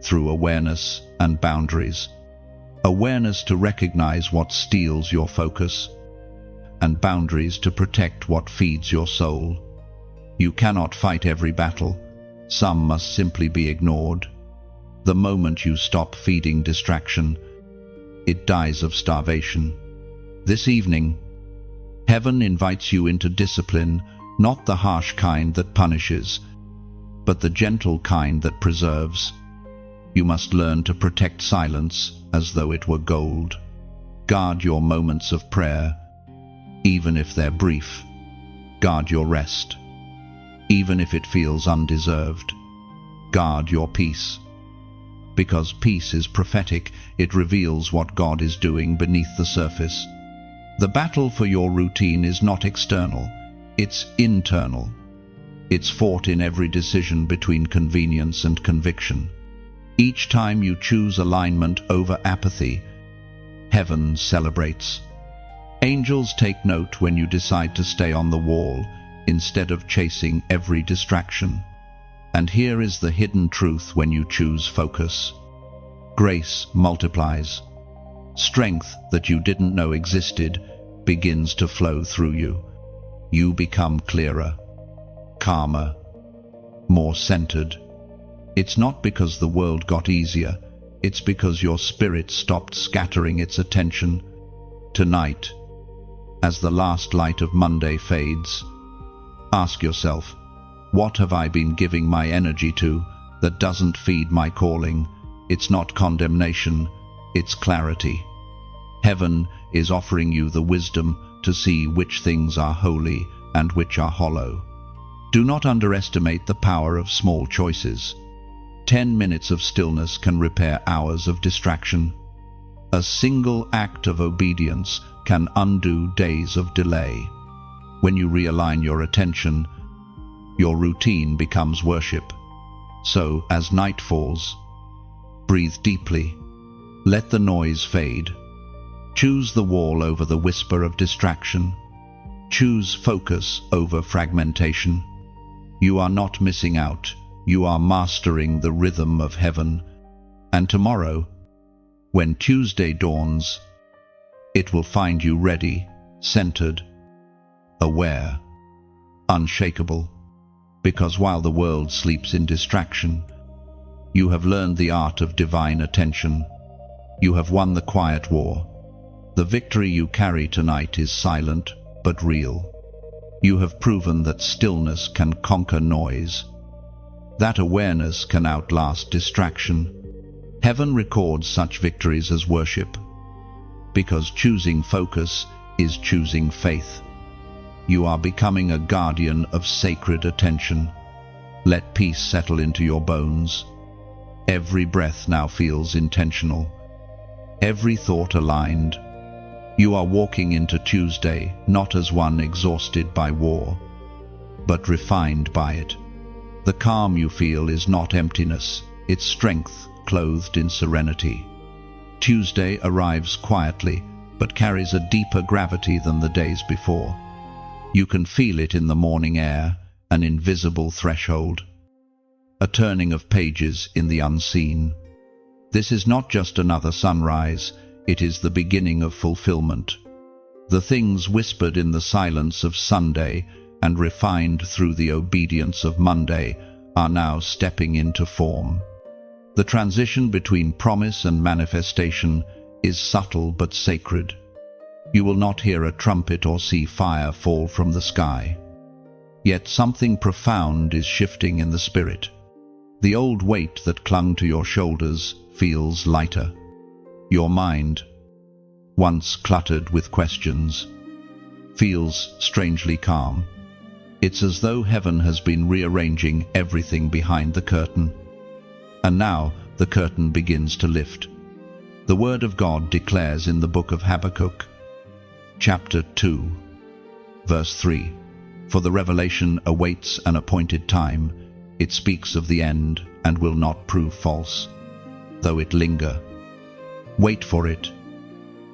Through awareness and boundaries. Awareness to recognize what steals your focus, and boundaries to protect what feeds your soul. You cannot fight every battle. Some must simply be ignored. The moment you stop feeding distraction, it dies of starvation. This evening, heaven invites you into discipline, not the harsh kind that punishes, but the gentle kind that preserves. You must learn to protect silence as though it were gold. Guard your moments of prayer, even if they're brief. Guard your rest, even if it feels undeserved. Guard your peace, because peace is prophetic. It reveals what God is doing beneath the surface. The battle for your routine is not external, it's internal. It's fought in every decision between convenience and conviction. Each time you choose alignment over apathy, heaven celebrates. Angels take note when you decide to stay on the wall instead of chasing every distraction. And here is the hidden truth when you choose focus. Grace multiplies. Strength that you didn't know existed begins to flow through you. You become clearer, calmer, more centered. It's not because the world got easier, it's because your spirit stopped scattering its attention. Tonight, as the last light of Monday fades, ask yourself, what have I been giving my energy to that doesn't feed my calling? It's not condemnation, it's clarity. Heaven is offering you the wisdom to see which things are holy and which are hollow. Do not underestimate the power of small choices. 10 minutes of stillness can repair hours of distraction. A single act of obedience can undo days of delay. When you realign your attention, your routine becomes worship. So, as night falls, breathe deeply. Let the noise fade. Choose the wall over the whisper of distraction. Choose focus over fragmentation. You are not missing out. You are mastering the rhythm of heaven. And tomorrow, when Tuesday dawns, it will find you ready, centered, aware, unshakable. Because while the world sleeps in distraction, you have learned the art of divine attention. You have won the quiet war. The victory you carry tonight is silent but real. You have proven that stillness can conquer noise, that awareness can outlast distraction. Heaven records such victories as worship, because choosing focus is choosing faith. You are becoming a guardian of sacred attention. Let peace settle into your bones. Every breath now feels intentional, every thought aligned. You are walking into Tuesday not as one exhausted by war, but refined by it. The calm you feel is not emptiness, it's strength clothed in serenity. Tuesday arrives quietly, but carries a deeper gravity than the days before. You can feel it in the morning air, an invisible threshold, a turning of pages in the unseen. This is not just another sunrise, it is the beginning of fulfillment. The things whispered in the silence of Sunday and refined through the obedience of Monday are now stepping into form. The transition between promise and manifestation is subtle but sacred. You will not hear a trumpet or see fire fall from the sky. Yet something profound is shifting in the spirit. The old weight that clung to your shoulders feels lighter. Your mind, once cluttered with questions, feels strangely calm. It's as though heaven has been rearranging everything behind the curtain. And now the curtain begins to lift. The Word of God declares in the book of Habakkuk, chapter 2, verse 3, "For the revelation awaits an appointed time. It speaks of the end and will not prove false. Though it linger, wait for it.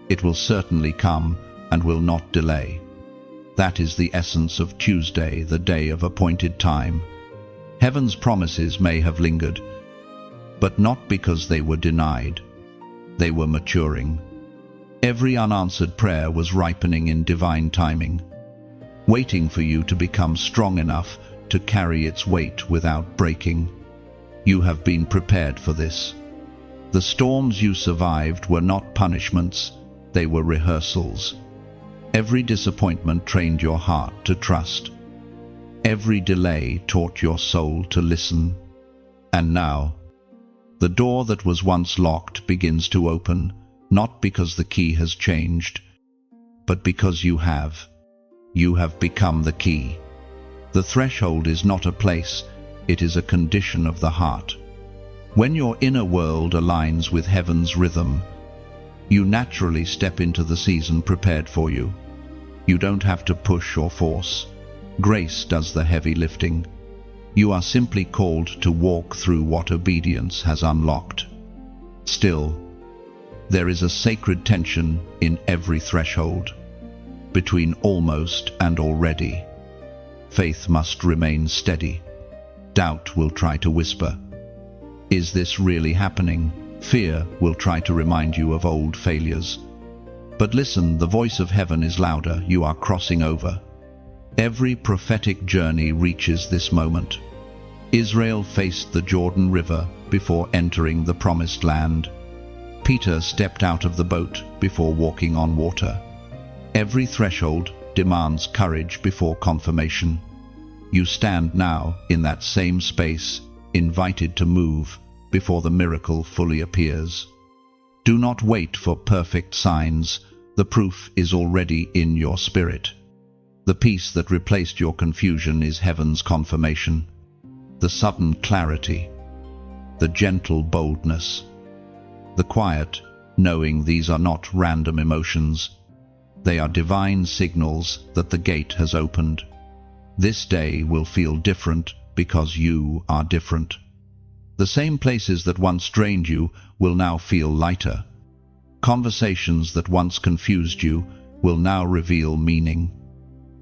It will certainly come and will not delay." That is the essence of Tuesday, the day of appointed time. Heaven's promises may have lingered, but not because they were denied. They were maturing. Every unanswered prayer was ripening in divine timing, waiting for you to become strong enough to carry its weight without breaking. You have been prepared for this. The storms you survived were not punishments, they were rehearsals. Every disappointment trained your heart to trust. Every delay taught your soul to listen. And now, the door that was once locked begins to open, not because the key has changed, but because you have. You have become the key. The threshold is not a place, it is a condition of the heart. When your inner world aligns with heaven's rhythm, you naturally step into the season prepared for you. You don't have to push or force. Grace does the heavy lifting. You are simply called to walk through what obedience has unlocked. Still, there is a sacred tension in every threshold, between almost and already. Faith must remain steady. Doubt will try to whisper, "Is this really happening?" Fear will try to remind you of old failures. But listen, the voice of heaven is louder. You are crossing over. Every prophetic journey reaches this moment. Israel faced the Jordan River before entering the Promised Land. Peter stepped out of the boat before walking on water. Every threshold demands courage before confirmation. You stand now in that same space, invited to move before the miracle fully appears. Do not wait for perfect signs. The proof is already in your spirit. The peace that replaced your confusion is heaven's confirmation. The sudden clarity, the gentle boldness, the quiet, knowing these are not random emotions. They are divine signals that the gate has opened. This day will feel different because you are different. The same places that once drained you will now feel lighter. Conversations that once confused you will now reveal meaning.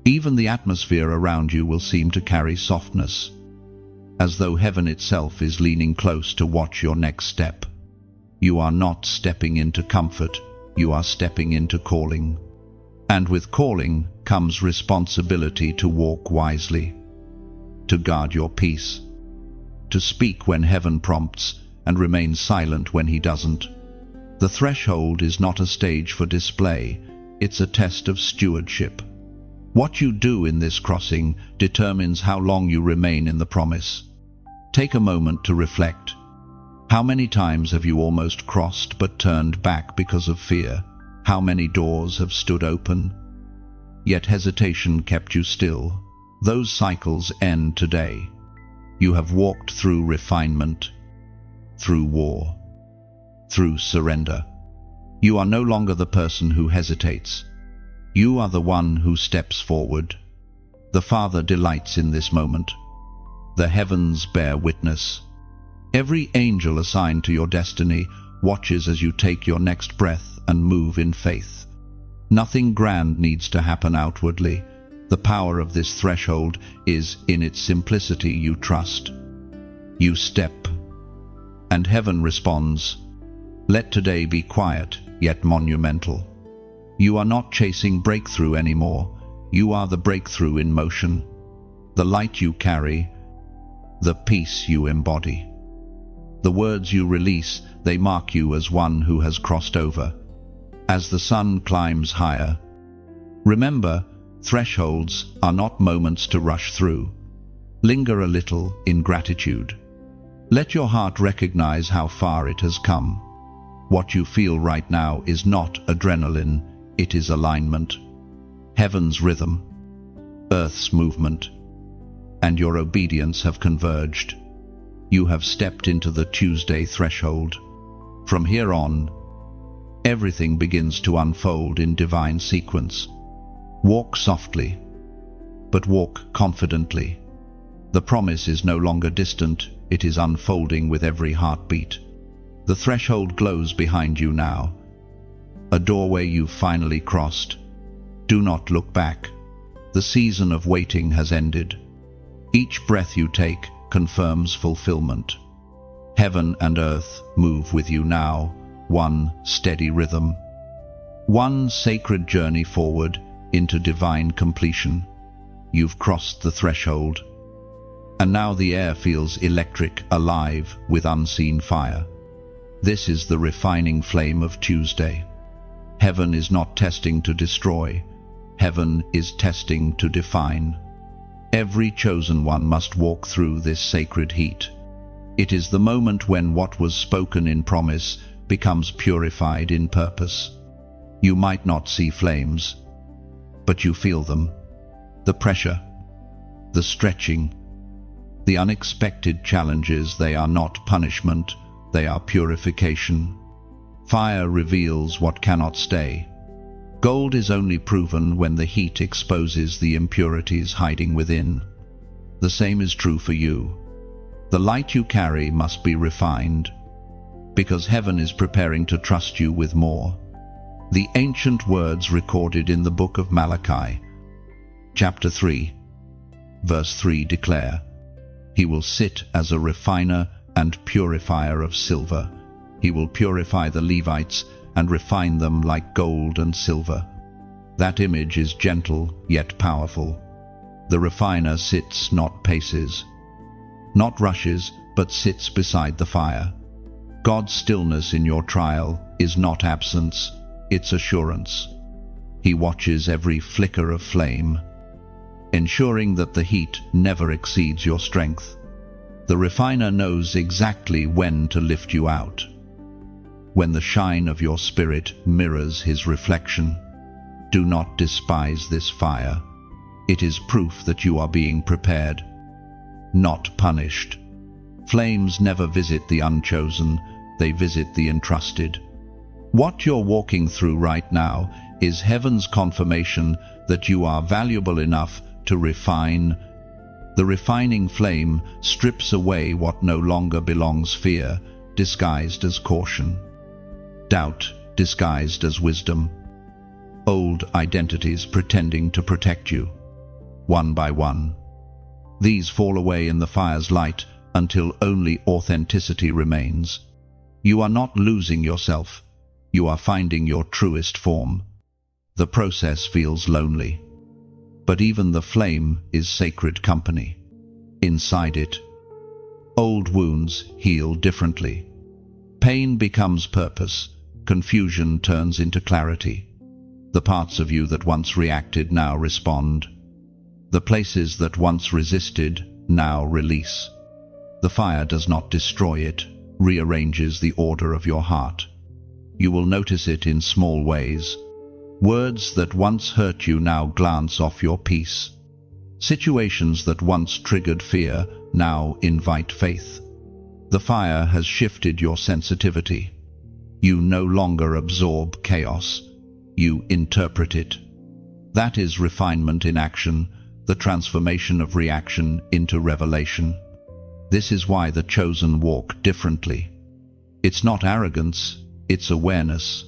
Even the atmosphere around you will seem to carry softness, as though heaven itself is leaning close to watch your next step. You are not stepping into comfort, you are stepping into calling. And with calling comes responsibility to walk wisely, to guard your peace, to speak when heaven prompts and remain silent when he doesn't. The threshold is not a stage for display, it's a test of stewardship. What you do in this crossing determines how long you remain in the promise. Take a moment to reflect. How many times have you almost crossed but turned back because of fear? How many doors have stood open, yet hesitation kept you still? Those cycles end today. You have walked through refinement, through war, through surrender. You are no longer the person who hesitates. You are the one who steps forward. The Father delights in this moment. The heavens bear witness. Every angel assigned to your destiny watches as you take your next breath and move in faith. Nothing grand needs to happen outwardly. The power of this threshold is in its simplicity. You trust. You step, and heaven responds. Let today be quiet, yet monumental. You are not chasing breakthrough anymore. You are the breakthrough in motion. The light you carry, the peace you embody. The words you release, they mark you as one who has crossed over. As the sun climbs higher, remember, thresholds are not moments to rush through. Linger a little in gratitude. Let your heart recognize how far it has come. What you feel right now is not adrenaline, it is alignment. Heaven's rhythm, earth's movement, and your obedience have converged. You have stepped into the Tuesday threshold. From here on, everything begins to unfold in divine sequence. Walk softly, but walk confidently. The promise is no longer distant, it is unfolding with every heartbeat. The threshold glows behind you now, a doorway you've finally crossed. Do not look back. The season of waiting has ended. Each breath you take confirms fulfillment. Heaven and earth move with you now, one steady rhythm. One sacred journey forward into divine completion. You've crossed the threshold, and now the air feels electric, alive with unseen fire. This is the refining flame of Tuesday. Heaven is not testing to destroy. Heaven is testing to define. Every chosen one must walk through this sacred heat. It is the moment when what was spoken in promise becomes purified in purpose. You might not see flames, but you feel them. The pressure, the stretching, the unexpected challenges. They are not punishment, they are purification. Fire reveals what cannot stay. Gold is only proven when the heat exposes the impurities hiding within. The same is true for you. The light you carry must be refined, because heaven is preparing to trust you with more. The ancient words recorded in the book of Malachi, chapter 3, verse 3 declare, "He will sit as a refiner and purifier of silver. He will purify the Levites and refine them like gold and silver." That image is gentle yet powerful. The refiner sits, not paces, not rushes, but sits beside the fire. God's stillness in your trial is not absence, it's assurance. He watches every flicker of flame, ensuring that the heat never exceeds your strength. The refiner knows exactly when to lift you out. When the shine of your spirit mirrors his reflection, do not despise this fire. It is proof that you are being prepared, not punished. Flames never visit the unchosen, they visit the entrusted. What you're walking through right now is heaven's confirmation that you are valuable enough to refine. The refining flame strips away what no longer belongs: fear, disguised as caution; doubt, disguised as wisdom; old identities pretending to protect you. One by one, these fall away in the fire's light until only authenticity remains. You are not losing yourself, you are finding your truest form. The process feels lonely, but even the flame is sacred company. Inside it, old wounds heal differently. Pain becomes purpose, confusion turns into clarity. The parts of you that once reacted now respond. The places that once resisted now release. The fire does not destroy it, rearranges the order of your heart. You will notice it in small ways. Words that once hurt you now glance off your peace. Situations that once triggered fear now invite faith. The fire has shifted your sensitivity. You no longer absorb chaos, you interpret it. That is refinement in action, the transformation of reaction into revelation. This is why the chosen walk differently. It's not arrogance, it's awareness.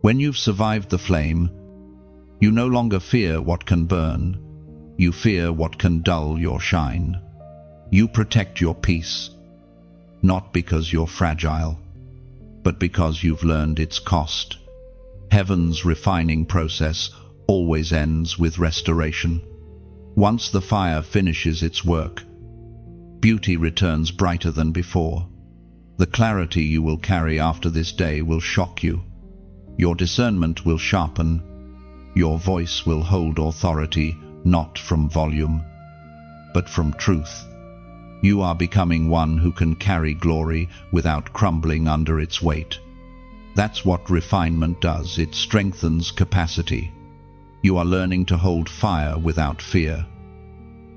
When you've survived the flame, you no longer fear what can burn, you fear what can dull your shine. You protect your peace, not because you're fragile, but because you've learned its cost. Heaven's refining process always ends with restoration. Once the fire finishes its work, beauty returns brighter than before. The clarity you will carry after this day will shock you. Your discernment will sharpen. Your voice will hold authority, not from volume, but from truth. You are becoming one who can carry glory without crumbling under its weight. That's what refinement does. It strengthens capacity. You are learning to hold fire without fear,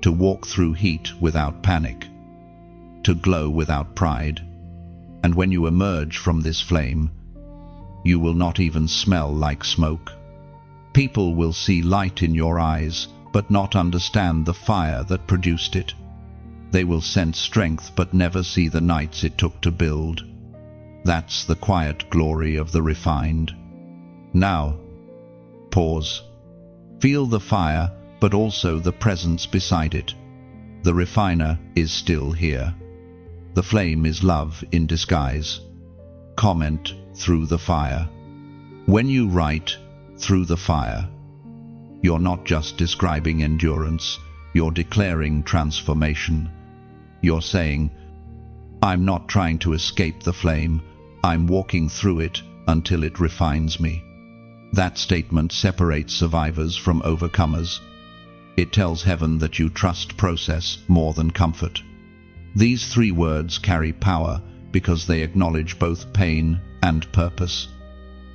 to walk through heat without panic, to glow without pride. And when you emerge from this flame, you will not even smell like smoke. People will see light in your eyes, but not understand the fire that produced it. They will sense strength, but never see the nights it took to build. That's the quiet glory of the refined. Now, pause. Feel the fire, but also the presence beside it. The refiner is still here. The flame is love in disguise. Comment through the fire. When you write through the fire, you're not just describing endurance, you're declaring transformation. You're saying, I'm not trying to escape the flame, I'm walking through it until it refines me. That statement separates survivors from overcomers. It tells heaven that you trust process more than comfort. These 3 words carry power because they acknowledge both pain and purpose.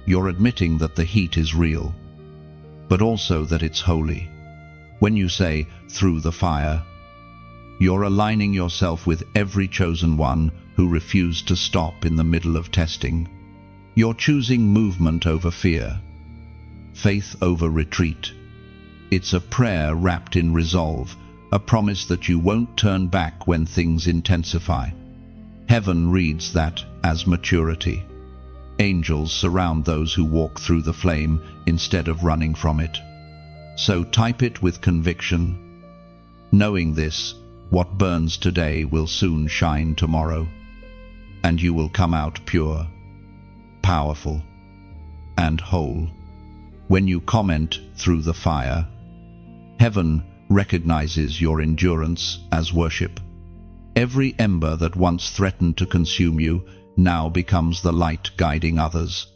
You're admitting that the heat is real, but also that it's holy. When you say, through the fire, you're aligning yourself with every chosen one who refused to stop in the middle of testing. You're choosing movement over fear, faith over retreat. It's a prayer wrapped in resolve, a promise that you won't turn back when things intensify. Heaven reads that as maturity. Angels surround those who walk through the flame instead of running from it. So type it with conviction. Knowing this, what burns today will soon shine tomorrow, and you will come out pure, powerful, and whole. When you comment through the fire, heaven recognizes your endurance as worship. Every ember that once threatened to consume you now becomes the light guiding others.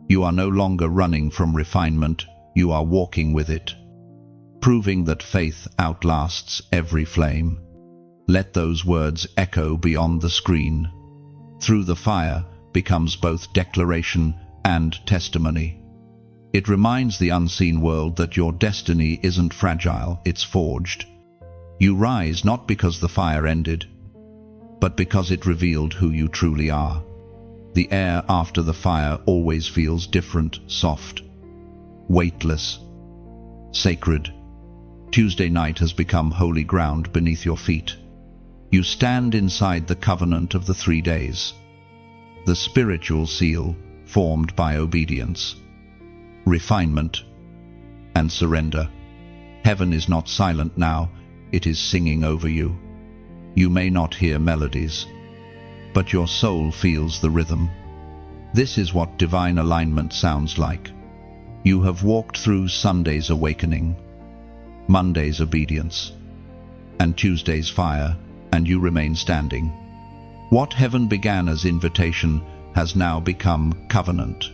You are no longer running from refinement, you are walking with it, proving that faith outlasts every flame. Let those words echo beyond the screen. Through the fire becomes both declaration and testimony. It reminds the unseen world that your destiny isn't fragile, it's forged. You rise not because the fire ended, but because it revealed who you truly are. The air after the fire always feels different, soft, weightless, sacred. Tuesday night has become holy ground beneath your feet. You stand inside the covenant of the 3 days, the spiritual seal formed by obedience, refinement, and surrender. Heaven is not silent now, it is singing over you. You may not hear melodies, but your soul feels the rhythm. This is what divine alignment sounds like. You have walked through Sunday's awakening, Monday's obedience, and Tuesday's fire, and you remain standing. What heaven began as invitation has now become covenant.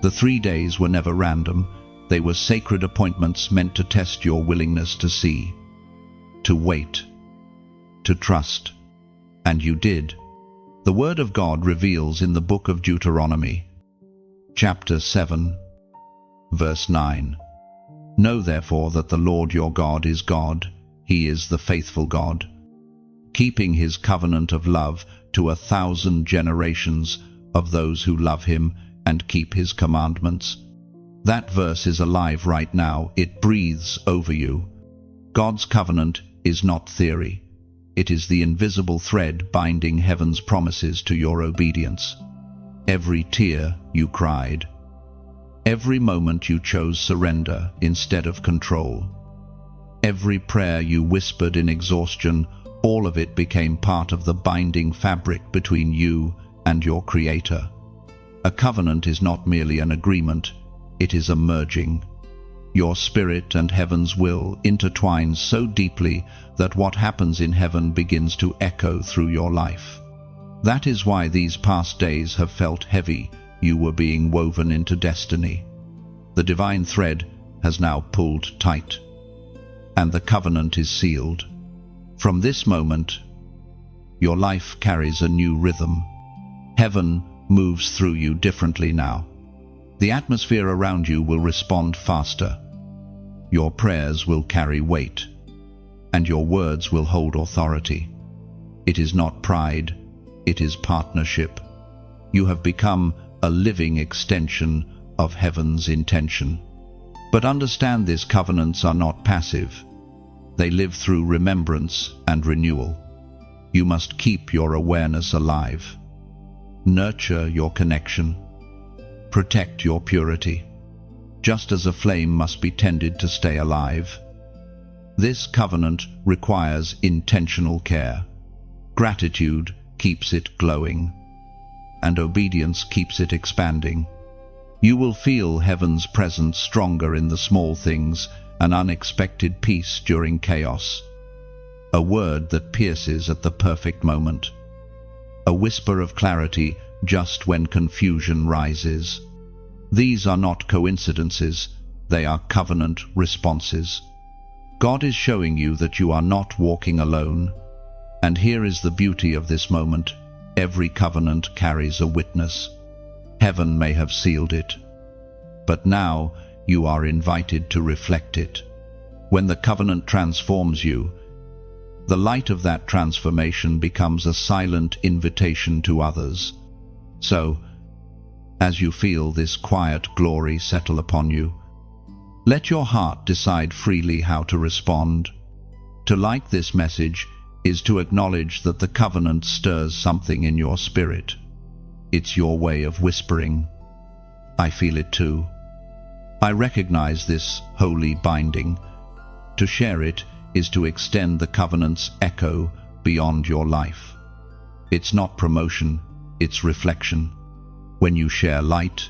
The 3 days were never random. They were sacred appointments meant to test your willingness to see, to wait, to trust. And you did. The Word of God reveals in the book of Deuteronomy, chapter 7, verse 9. Know therefore that the Lord your God is God. He is the faithful God, keeping his covenant of love to 1,000 generations of those who love him and keep his commandments. That verse is alive right now. It breathes over you. God's covenant is not theory. It is the invisible thread binding heaven's promises to your obedience. Every tear you cried, every moment you chose surrender instead of control, every prayer you whispered in exhaustion, all of it became part of the binding fabric between you and your Creator. A covenant is not merely an agreement, it is a merging. Your spirit and heaven's will intertwine so deeply that what happens in heaven begins to echo through your life. That is why these past days have felt heavy. You were being woven into destiny. The divine thread has now pulled tight, and the covenant is sealed. From this moment, your life carries a new rhythm. Heaven moves through you differently now. The atmosphere around you will respond faster. Your prayers will carry weight, and your words will hold authority. It is not pride, it is partnership. You have become a living extension of heaven's intention. But understand this: covenants are not passive. They live through remembrance and renewal. You must keep your awareness alive. Nurture your connection. Protect your purity, just as a flame must be tended to stay alive. This covenant requires intentional care. Gratitude keeps it glowing, and obedience keeps it expanding. You will feel heaven's presence stronger in the small things, an unexpected peace during chaos, a word that pierces at the perfect moment, a whisper of clarity just when confusion rises. These are not coincidences, they are covenant responses. God is showing you that you are not walking alone. And here is the beauty of this moment. Every covenant carries a witness. Heaven may have sealed it, but now you are invited to reflect it. When the covenant transforms you, the light of that transformation becomes a silent invitation to others. So, as you feel this quiet glory settle upon you, let your heart decide freely how to respond. To like this message is to acknowledge that the covenant stirs something in your spirit. It's your way of whispering, "I feel it too. I recognize this holy binding." To share it is to extend the covenant's echo beyond your life. It's not promotion, it's reflection. When you share light,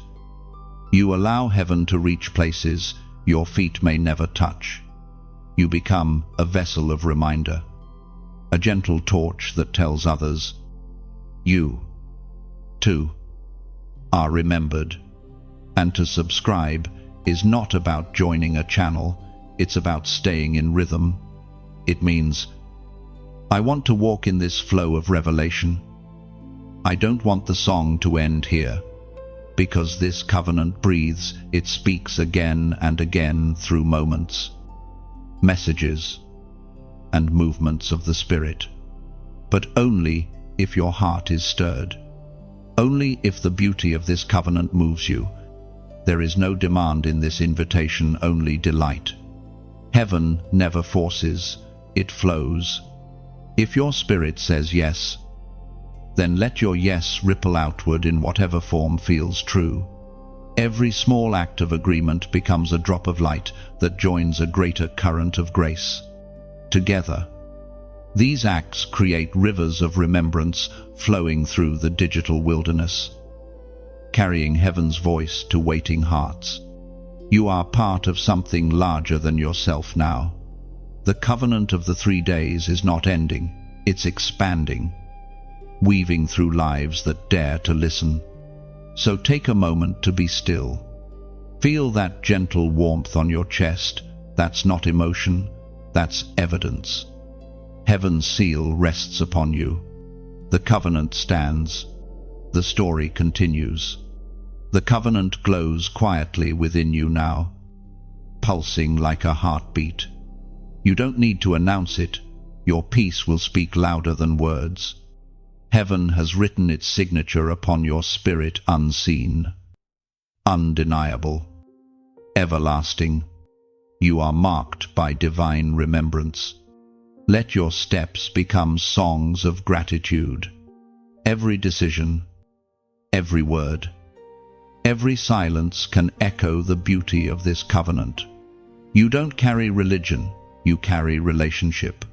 you allow heaven to reach places your feet may never touch. You become a vessel of reminder, a gentle torch that tells others, you, too, are remembered. And to subscribe is not about joining a channel, it's about staying in rhythm. It means, I want to walk in this flow of revelation. I don't want the song to end here. Because this covenant breathes, it speaks again and again through moments, messages, and movements of the Spirit. But only if your heart is stirred. Only if the beauty of this covenant moves you. There is no demand in this invitation, only delight. Heaven never forces, it flows. If your spirit says yes, then let your yes ripple outward in whatever form feels true. Every small act of agreement becomes a drop of light that joins a greater current of grace. Together, these acts create rivers of remembrance flowing through the digital wilderness, carrying heaven's voice to waiting hearts. You are part of something larger than yourself now. The covenant of the 3 days is not ending, it's expanding, weaving through lives that dare to listen. So take a moment to be still. Feel that gentle warmth on your chest. That's not emotion, that's evidence. Heaven's seal rests upon you. The covenant stands. The story continues. The covenant glows quietly within you now, pulsing like a heartbeat. You don't need to announce it. Your peace will speak louder than words. Heaven has written its signature upon your spirit, unseen, undeniable, everlasting. You are marked by divine remembrance. Let your steps become songs of gratitude. Every decision, every word, every silence can echo the beauty of this covenant. You don't carry religion, you carry relationship.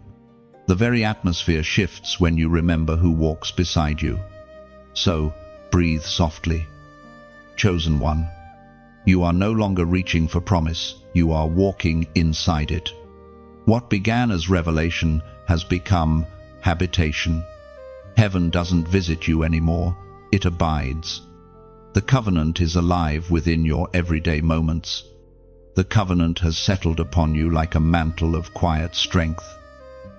The very atmosphere shifts when you remember who walks beside you. So, breathe softly. Chosen one, you are no longer reaching for promise, you are walking inside it. What began as revelation has become habitation. Heaven doesn't visit you anymore, it abides. The covenant is alive within your everyday moments. The covenant has settled upon you like a mantle of quiet strength.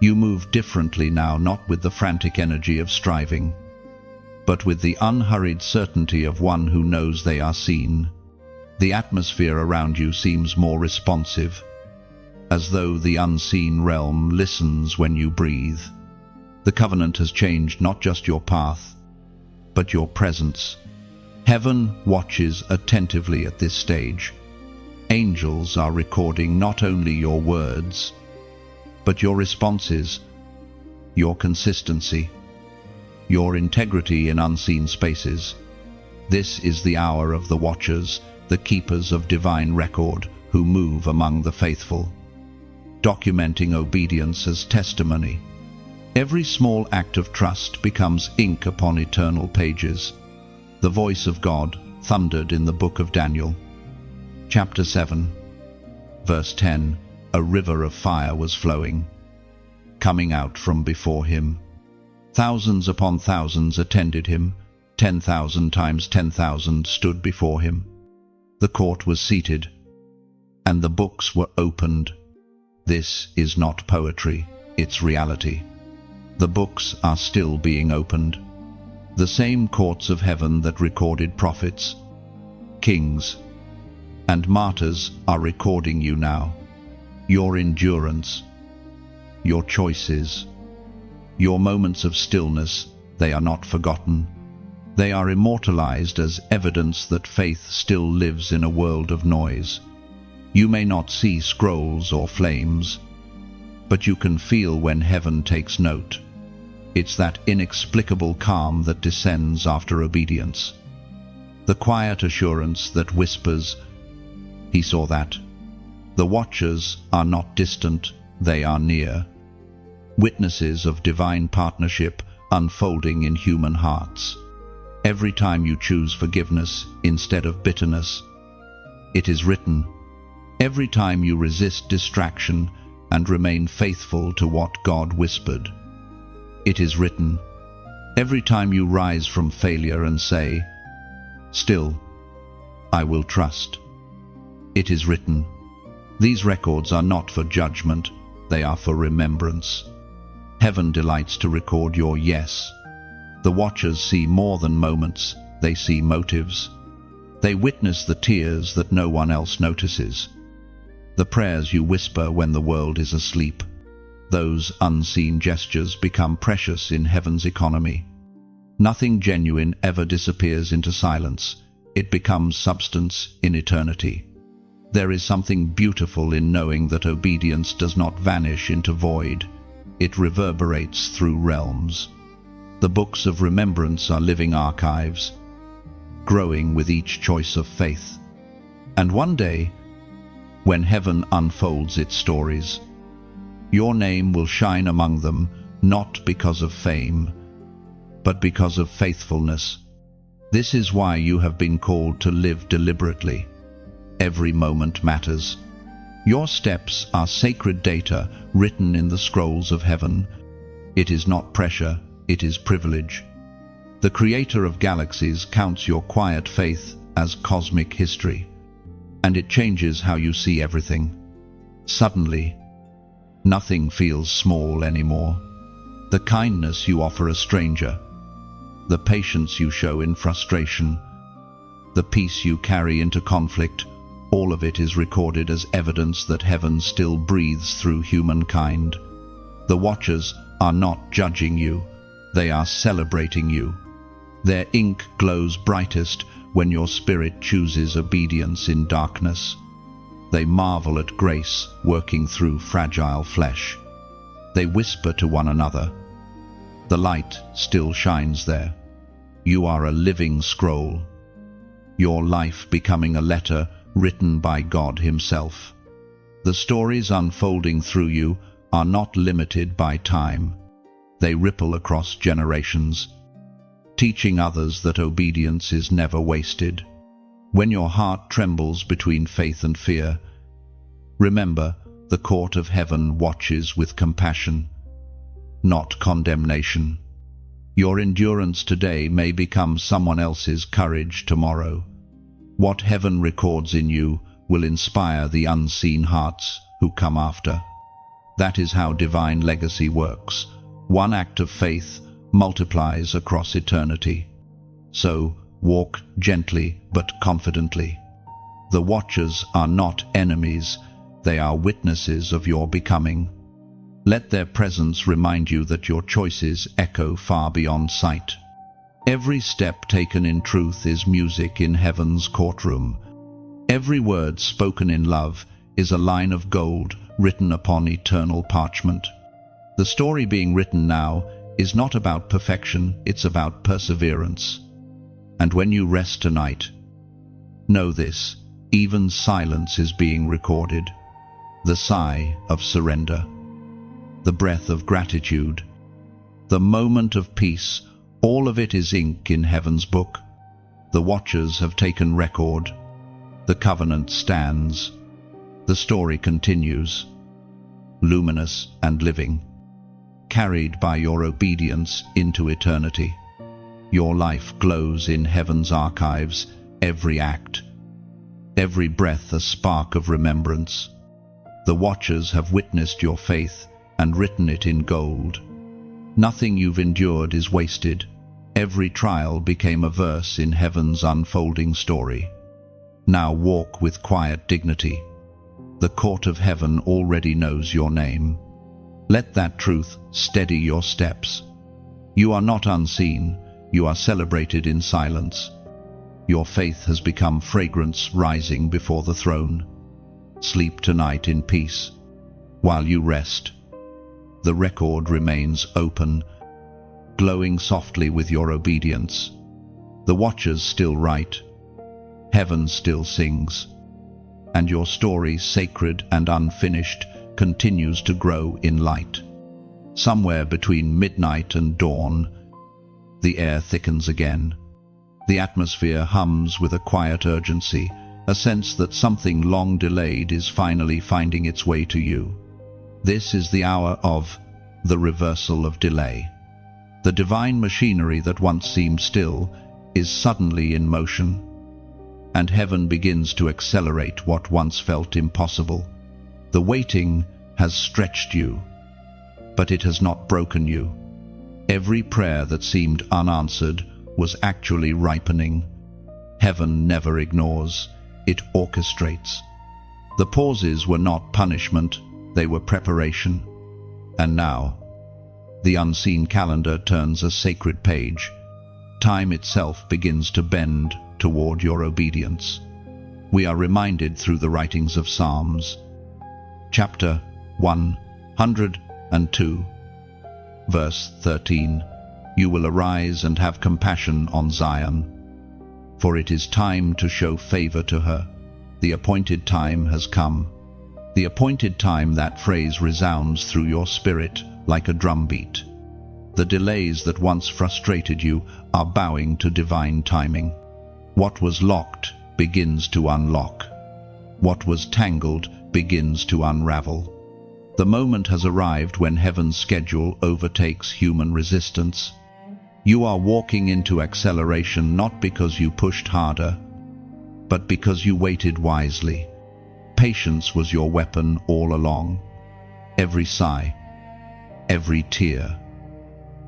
You move differently now, not with the frantic energy of striving, but with the unhurried certainty of one who knows they are seen. The atmosphere around you seems more responsive, as though the unseen realm listens when you breathe. The covenant has changed not just your path, but your presence. Heaven watches attentively at this stage. Angels are recording not only your words, but your responses, your consistency, your integrity in unseen spaces. This is the hour of the watchers, the keepers of divine record, who move among the faithful, documenting obedience as testimony. Every small act of trust becomes ink upon eternal pages. The voice of God thundered in the book of Daniel. Chapter 7, verse 10, a river of fire was flowing, coming out from before him. Thousands upon thousands attended him. 10,000 times 10,000 stood before him. The court was seated, and the books were opened. This is not poetry, it's reality. The books are still being opened. The same courts of heaven that recorded prophets, kings, and martyrs are recording you now. Your endurance, your choices, your moments of stillness, they are not forgotten. They are immortalized as evidence that faith still lives in a world of noise. You may not see scrolls or flames, but you can feel when heaven takes note. It's that inexplicable calm that descends after obedience. The quiet assurance that whispers, "He saw that." The watchers are not distant, they are near. Witnesses of divine partnership unfolding in human hearts. Every time you choose forgiveness instead of bitterness, it is written. Every time you resist distraction and remain faithful to what God whispered, it is written. Every time you rise from failure and say, "Still, I will trust," it is written. These records are not for judgment, they are for remembrance. Heaven delights to record your yes. The watchers see more than moments, they see motives. They witness the tears that no one else notices. The prayers you whisper when the world is asleep. Those unseen gestures become precious in heaven's economy. Nothing genuine ever disappears into silence. It becomes substance in eternity. There is something beautiful in knowing that obedience does not vanish into void. It reverberates through realms. The books of remembrance are living archives, growing with each choice of faith. And one day, when heaven unfolds its stories, your name will shine among them, not because of fame, but because of faithfulness. This is why you have been called to live deliberately. Every moment matters. Your steps are sacred data written in the scrolls of heaven. It is not pressure, it is privilege. The Creator of galaxies counts your quiet faith as cosmic history, and it changes how you see everything. Suddenly, nothing feels small anymore. The kindness you offer a stranger, the patience you show in frustration, the peace you carry into conflict, all of it is recorded as evidence that heaven still breathes through humankind. The watchers are not judging you, they are celebrating you. Their ink glows brightest when your spirit chooses obedience in darkness. They marvel at grace working through fragile flesh. They whisper to one another, "The light still shines there. You are a living scroll, your life becoming a letter written by God Himself." The stories unfolding through you are not limited by time. They ripple across generations, teaching others that obedience is never wasted. When your heart trembles between faith and fear, remember, the court of heaven watches with compassion, not condemnation. Your endurance today may become someone else's courage tomorrow. What heaven records in you will inspire the unseen hearts who come after. That is how divine legacy works. One act of faith multiplies across eternity. So, walk gently but confidently. The watchers are not enemies, they are witnesses of your becoming. Let their presence remind you that your choices echo far beyond sight. Every step taken in truth is music in heaven's courtroom. Every word spoken in love is a line of gold written upon eternal parchment. The story being written now is not about perfection, it's about perseverance. And when you rest tonight, know this, even silence is being recorded. The sigh of surrender, the breath of gratitude, the moment of peace, all of it is ink in heaven's book. The watchers have taken record. The covenant stands. The story continues, luminous and living, carried by your obedience into eternity. Your life glows in heaven's archives, every act, every breath a spark of remembrance. The watchers have witnessed your faith and written it in gold. Nothing you've endured is wasted. Every trial became a verse in heaven's unfolding story. Now walk with quiet dignity. The court of heaven already knows your name. Let that truth steady your steps. You are not unseen, you are celebrated in silence. Your faith has become fragrance rising before the throne. Sleep tonight in peace. While you rest, the record remains open, glowing softly with your obedience. The watchers still write, heaven still sings, and your story, sacred and unfinished, continues to grow in light. Somewhere between midnight and dawn, the air thickens again. The atmosphere hums with a quiet urgency, a sense that something long delayed is finally finding its way to you. This is the hour of the reversal of delay. The divine machinery that once seemed still is suddenly in motion, and heaven begins to accelerate what once felt impossible. The waiting has stretched you, but it has not broken you. Every prayer that seemed unanswered was actually ripening. Heaven never ignores, it orchestrates. The pauses were not punishment, they were preparation. And now, the unseen calendar turns a sacred page. Time itself begins to bend toward your obedience. We are reminded through the writings of Psalms. Chapter 102, verse 13. You will arise and have compassion on Zion, for it is time to show favor to her. The appointed time has come. The appointed time, that phrase resounds through your spirit like a drumbeat. The delays that once frustrated you are bowing to divine timing. What was locked begins to unlock. What was tangled begins to unravel. The moment has arrived when heaven's schedule overtakes human resistance. You are walking into acceleration not because you pushed harder, but because you waited wisely. Patience was your weapon all along. Every sigh, every tear,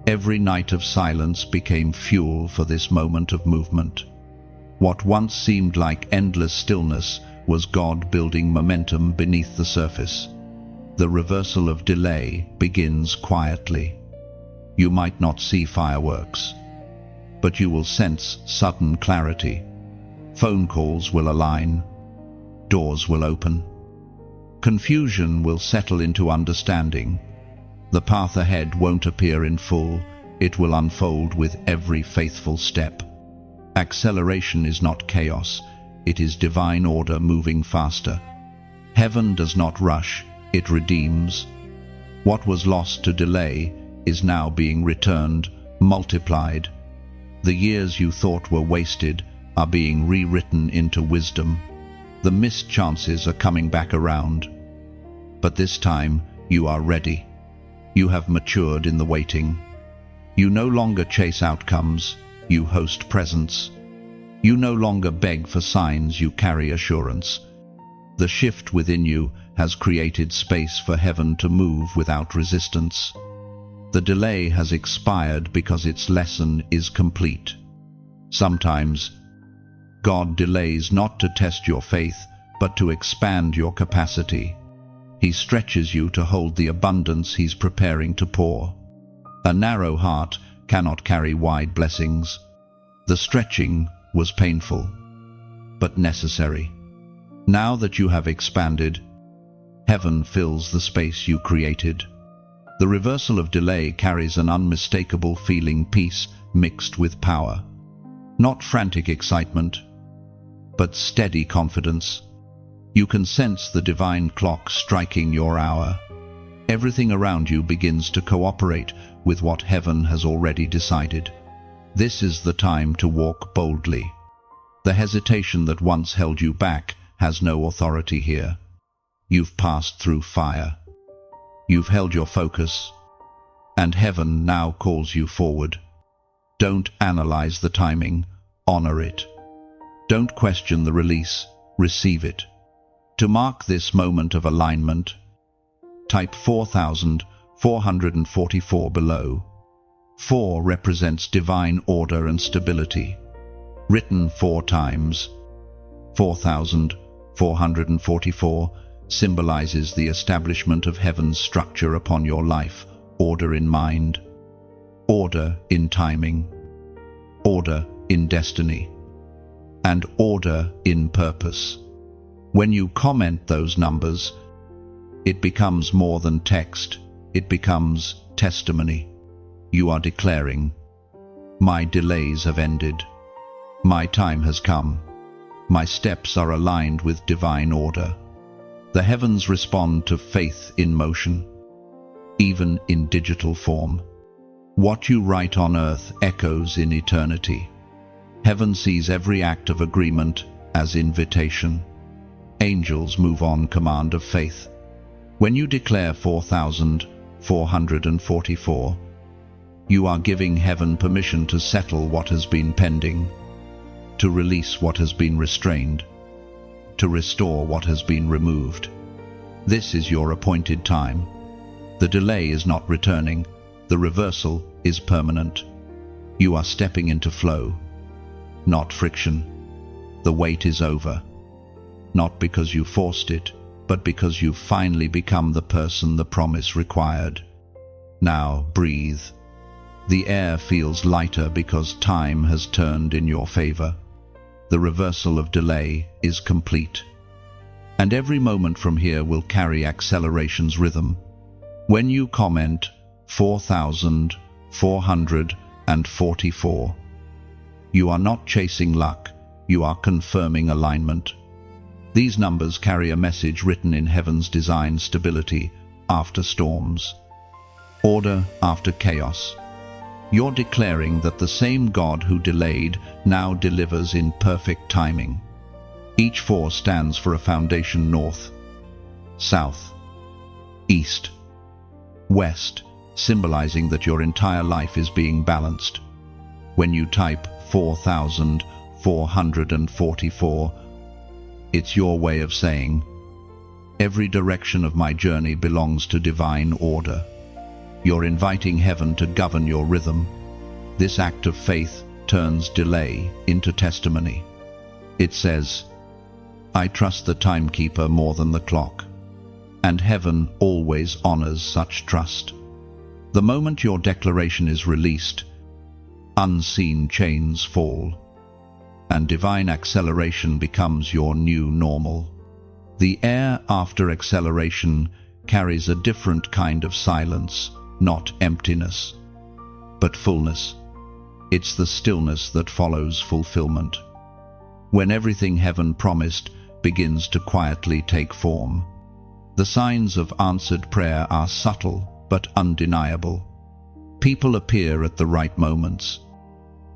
every night of silence became fuel for this moment of movement. What once seemed like endless stillness was God building momentum beneath the surface. The reversal of delay begins quietly. You might not see fireworks, but you will sense sudden clarity. Phone calls will align. Doors will open. Confusion will settle into understanding. The path ahead won't appear in full, it will unfold with every faithful step. Acceleration is not chaos, it is divine order moving faster. Heaven does not rush, it redeems. What was lost to delay is now being returned, multiplied. The years you thought were wasted are being rewritten into wisdom. The missed chances are coming back around. But this time, you are ready. You have matured in the waiting. You no longer chase outcomes, you host presence. You no longer beg for signs, you carry assurance. The shift within you has created space for heaven to move without resistance. The delay has expired because its lesson is complete. Sometimes, God delays not to test your faith, but to expand your capacity. He stretches you to hold the abundance He's preparing to pour. A narrow heart cannot carry wide blessings. The stretching was painful, but necessary. Now that you have expanded, heaven fills the space you created. The reversal of delay carries an unmistakable feeling, peace mixed with power. Not frantic excitement, but steady confidence. You can sense the divine clock striking your hour. Everything around you begins to cooperate with what heaven has already decided. This is the time to walk boldly. The hesitation that once held you back has no authority here. You've passed through fire. You've held your focus, and heaven now calls you forward. Don't analyze the timing, honor it. Don't question the release, receive it. To mark this moment of alignment, type 4,444 below. 4 represents divine order and stability. Written 4 times, 4,444 symbolizes the establishment of heaven's structure upon your life, order in mind, order in timing, order in destiny, and order in purpose. When you comment those numbers, it becomes more than text, it becomes testimony. You are declaring, my delays have ended, my time has come, my steps are aligned with divine order. The heavens respond to faith in motion, even in digital form. What you write on earth echoes in eternity. Heaven sees every act of agreement as invitation. Angels move on command of faith. When you declare 4,444, you are giving heaven permission to settle what has been pending, to release what has been restrained, to restore what has been removed. This is your appointed time. The delay is not returning, the reversal is permanent. You are stepping into flow, not friction. The wait is over, not because you forced it, but because you've finally become the person the promise required. Now breathe. The air feels lighter because time has turned in your favor. The reversal of delay is complete. And every moment from here will carry acceleration's rhythm. When you comment 4,444, you are not chasing luck, you are confirming alignment. These numbers carry a message written in heaven's design: stability after storms, order after chaos. You're declaring that the same God who delayed now delivers in perfect timing. Each 4 stands for a foundation: north, south, east, west, symbolizing that your entire life is being balanced. When you type 4,444, it's your way of saying, every direction of my journey belongs to divine order. You're inviting heaven to govern your rhythm. This act of faith turns delay into testimony. It says, I trust the timekeeper more than the clock. And heaven always honors such trust. The moment your declaration is released, unseen chains fall, and divine acceleration becomes your new normal. The air after acceleration carries a different kind of silence, not emptiness, but fullness. It's the stillness that follows fulfillment. When everything heaven promised begins to quietly take form. The signs of answered prayer are subtle but undeniable. People appear at the right moments.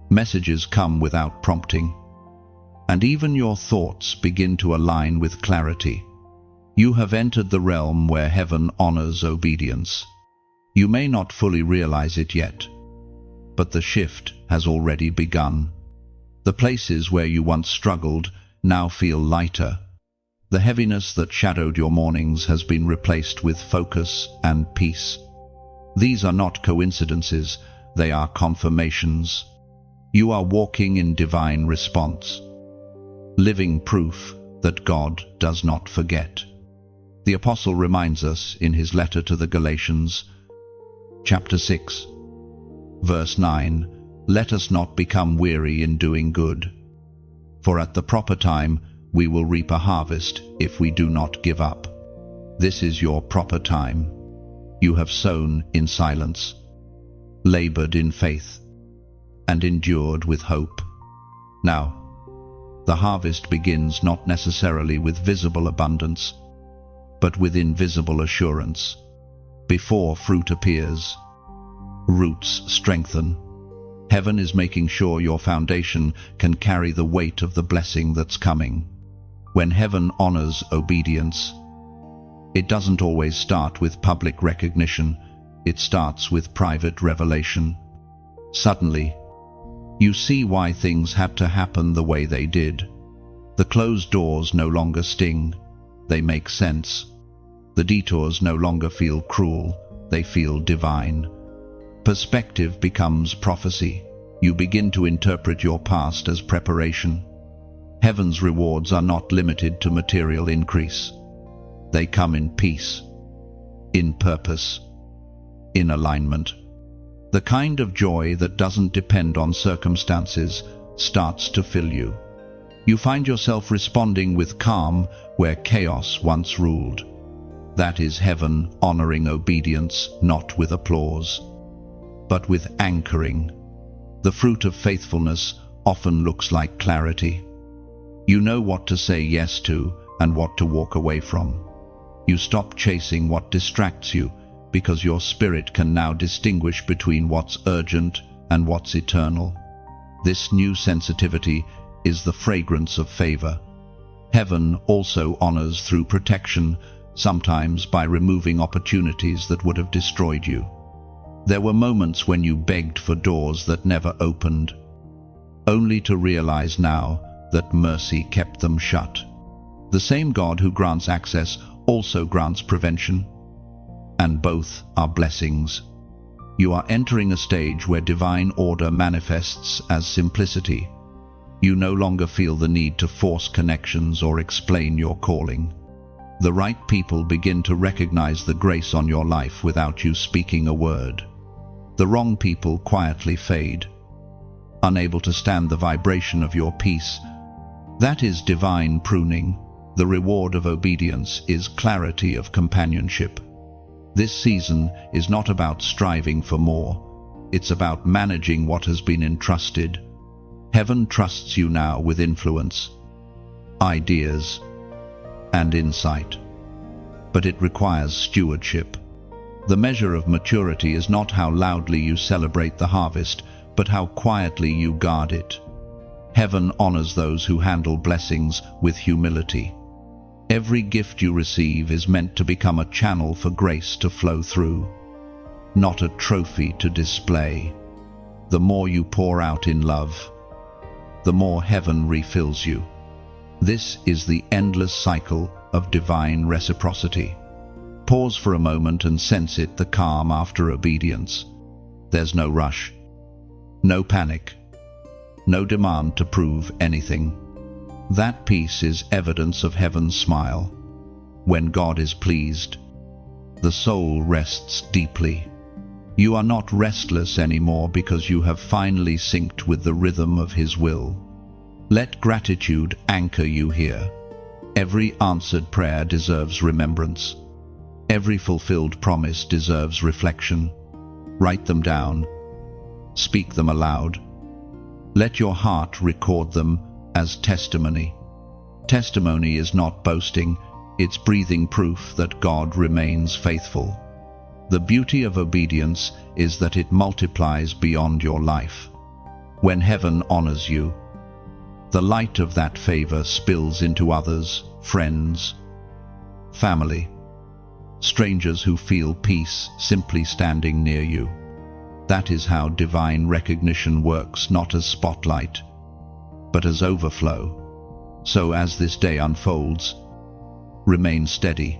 Messages come without prompting. And even your thoughts begin to align with clarity. You have entered the realm where heaven honors obedience. You may not fully realize it yet, but the shift has already begun. The places where you once struggled now feel lighter. The heaviness that shadowed your mornings has been replaced with focus and peace. These are not coincidences, they are confirmations. You are walking in divine response, living proof that God does not forget. The Apostle reminds us in his letter to the Galatians, chapter 6, verse 9, let us not become weary in doing good, for at the proper time we will reap a harvest if we do not give up. This is your proper time. You have sown in silence, labored in faith, and endured with hope. Now, the harvest begins not necessarily with visible abundance, but with invisible assurance. Before fruit appears, roots strengthen. Heaven is making sure your foundation can carry the weight of the blessing that's coming. When heaven honors obedience, it doesn't always start with public recognition, it starts with private revelation. Suddenly, you see why things had to happen the way they did. The closed doors no longer sting. they make sense. The detours no longer feel cruel, they feel divine. Perspective becomes prophecy. You begin to interpret your past as preparation. Heaven's rewards are not limited to material increase. They come in peace, in purpose, in alignment. The kind of joy that doesn't depend on circumstances starts to fill you. You find yourself responding with calm where chaos once ruled. That is heaven honoring obedience, not with applause, but with anchoring. The fruit of faithfulness often looks like clarity. You know what to say yes to and what to walk away from. You stop chasing what distracts you because your spirit can now distinguish between what's urgent and what's eternal. This new sensitivity is the fragrance of favor. Heaven also honors through protection, sometimes by removing opportunities that would have destroyed you. There were moments when you begged for doors that never opened, only to realize now that mercy kept them shut. The same God who grants access also grants prevention, and both are blessings. You are entering a stage where divine order manifests as simplicity. You no longer feel the need to force connections or explain your calling. The right people begin to recognize the grace on your life without you speaking a word. The wrong people quietly fade, unable to stand the vibration of your peace. That is divine pruning. The reward of obedience is clarity of companionship. This season is not about striving for more. It's about managing what has been entrusted. Heaven trusts you now with influence, ideas, and insight. But it requires stewardship. The measure of maturity is not how loudly you celebrate the harvest, but how quietly you guard it. Heaven honors those who handle blessings with humility. Every gift you receive is meant to become a channel for grace to flow through, not a trophy to display. The more you pour out in love, the more heaven refills you. This is the endless cycle of divine reciprocity. Pause for a moment and sense it, the calm after obedience. There's no rush, no panic, no demand to prove anything. That peace is evidence of heaven's smile. When God is pleased, the soul rests deeply. You are not restless anymore because you have finally synced with the rhythm of His will. Let gratitude anchor you here. Every answered prayer deserves remembrance. Every fulfilled promise deserves reflection. Write them down. Speak them aloud. Let your heart record them as testimony. Testimony is not boasting, it's breathing proof that God remains faithful. The beauty of obedience is that it multiplies beyond your life. When heaven honors you, the light of that favor spills into others, friends, family, strangers who feel peace simply standing near you. That is how divine recognition works, not as spotlight, but as overflow. So as this day unfolds, remain steady.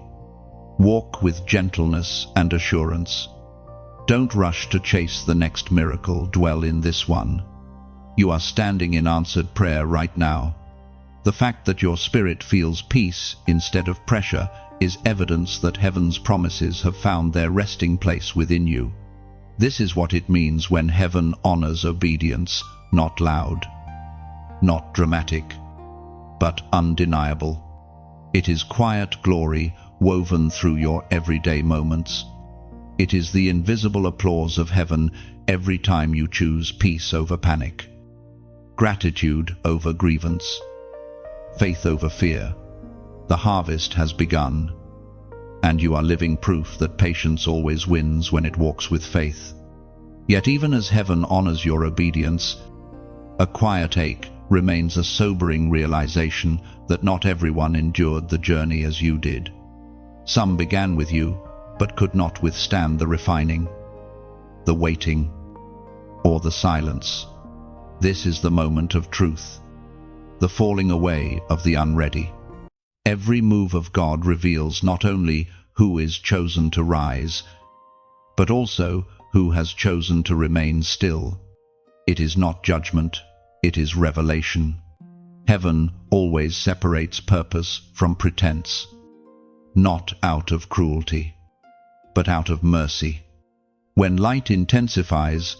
Walk with gentleness and assurance. Don't rush to chase the next miracle, dwell in this one. You are standing in answered prayer right now. The fact that your spirit feels peace instead of pressure is evidence that heaven's promises have found their resting place within you. This is what it means when heaven honors obedience, not loud, not dramatic, but undeniable. It is quiet glory woven through your everyday moments. It is the invisible applause of heaven every time you choose peace over panic, gratitude over grievance, faith over fear. The harvest has begun, and you are living proof that patience always wins when it walks with faith. Yet even as heaven honors your obedience, a quiet ache remains, a sobering realization that not everyone endured the journey as you did. Some began with you, but could not withstand the refining, the waiting, or the silence. This is the moment of truth, the falling away of the unready. Every move of God reveals not only who is chosen to rise, but also who has chosen to remain still. It is not judgment, it is revelation. Heaven always separates purpose from pretense, not out of cruelty, but out of mercy. When light intensifies,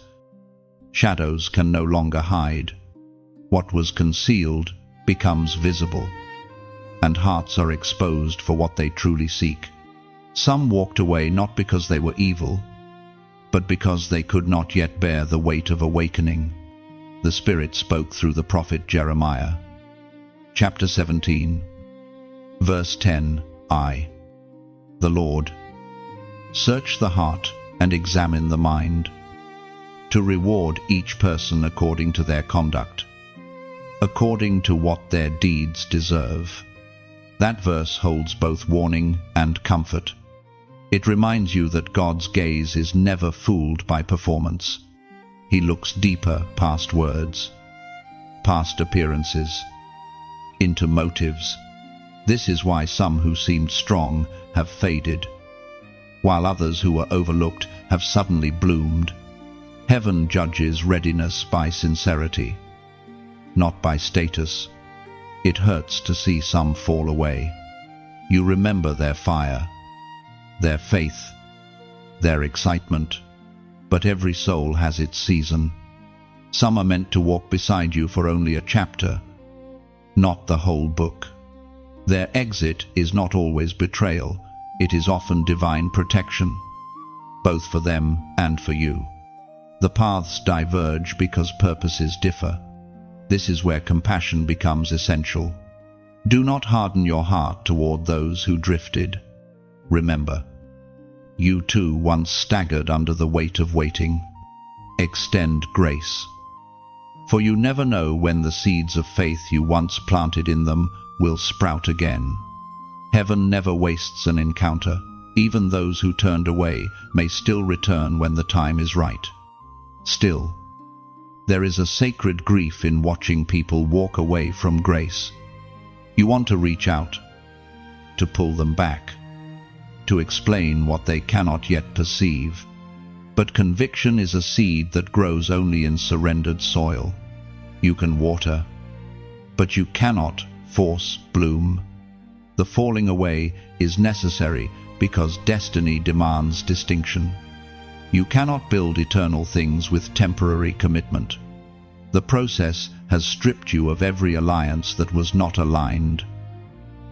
shadows can no longer hide. What was concealed becomes visible, and hearts are exposed for what they truly seek. Some walked away not because they were evil, but because they could not yet bear the weight of awakening. The Spirit spoke through the prophet Jeremiah. Chapter 17, verse 10, I, the Lord, search the heart and examine the mind, to reward each person according to their conduct, according to what their deeds deserve. That verse holds both warning and comfort. It reminds you that God's gaze is never fooled by performance. He looks deeper past words, past appearances, into motives. This is why some who seemed strong have faded, while others who were overlooked have suddenly bloomed. Heaven judges readiness by sincerity, not by status. It hurts to see some fall away. You remember their fire, their faith, their excitement, but every soul has its season. Some are meant to walk beside you for only a chapter, not the whole book. Their exit is not always betrayal, it is often divine protection, both for them and for you. The paths diverge because purposes differ. This is where compassion becomes essential. Do not harden your heart toward those who drifted. Remember, you too once staggered under the weight of waiting. Extend grace, for you never know when the seeds of faith you once planted in them will sprout again. Heaven never wastes an encounter. Even those who turned away may still return when the time is right. Still, there is a sacred grief in watching people walk away from grace. You want to reach out, to pull them back, to explain what they cannot yet perceive. But conviction is a seed that grows only in surrendered soil. You can water, but you cannot force bloom. The falling away is necessary because destiny demands distinction. You cannot build eternal things with temporary commitment. The process has stripped you of every alliance that was not aligned,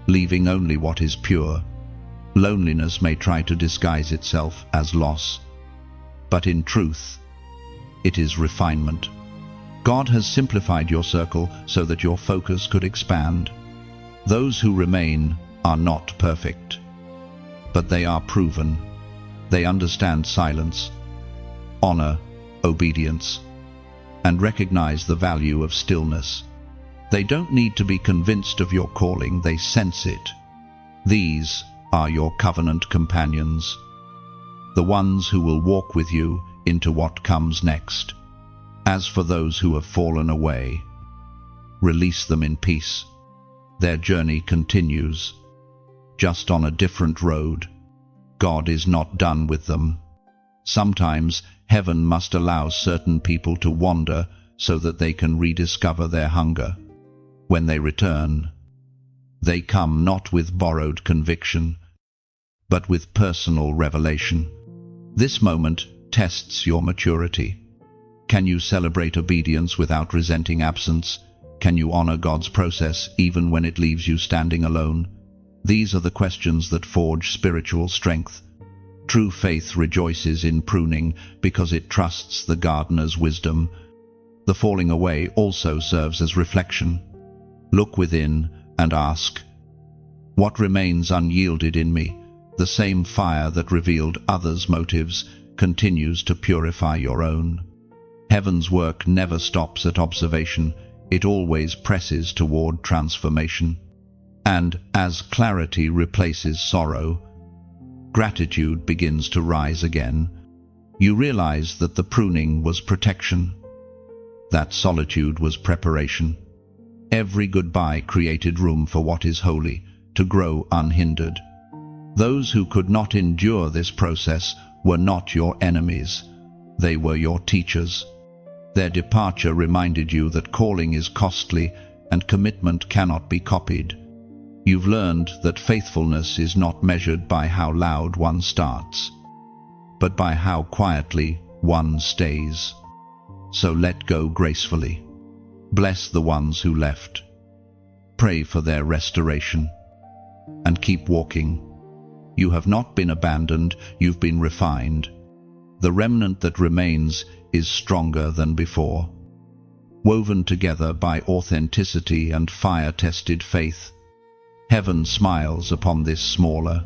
leaving only what is pure. Loneliness may try to disguise itself as loss, but in truth, it is refinement. God has simplified your circle so that your focus could expand. Those who remain are not perfect, but they are proven. They understand silence, honor, obedience, and recognize the value of stillness. They don't need to be convinced of your calling, they sense it. These are your covenant companions, the ones who will walk with you into what comes next. As for those who have fallen away, release them in peace. Their journey continues, just on a different road. God is not done with them. Sometimes heaven must allow certain people to wander so that they can rediscover their hunger. When they return, they come not with borrowed conviction, but with personal revelation. This moment tests your maturity. Can you celebrate obedience without resenting absence? Can you honor God's process even when it leaves you standing alone? These are the questions that forge spiritual strength. True faith rejoices in pruning because it trusts the gardener's wisdom. The falling away also serves as reflection. Look within and ask, what remains unyielded in me? The same fire that revealed others' motives continues to purify your own. Heaven's work never stops at observation. It always presses toward transformation. And as clarity replaces sorrow, gratitude begins to rise again. You realize that the pruning was protection, that solitude was preparation. Every goodbye created room for what is holy. to grow unhindered. Those who could not endure this process were not your enemies. They were your teachers. Their departure reminded you that calling is costly and commitment cannot be copied. You've learned that faithfulness is not measured by how loud one starts, but by how quietly one stays. So let go gracefully. Bless the ones who left. Pray for their restoration. And keep walking. You have not been abandoned, you've been refined. The remnant that remains is stronger than before. Woven together by authenticity and fire-tested faith, heaven smiles upon this smaller,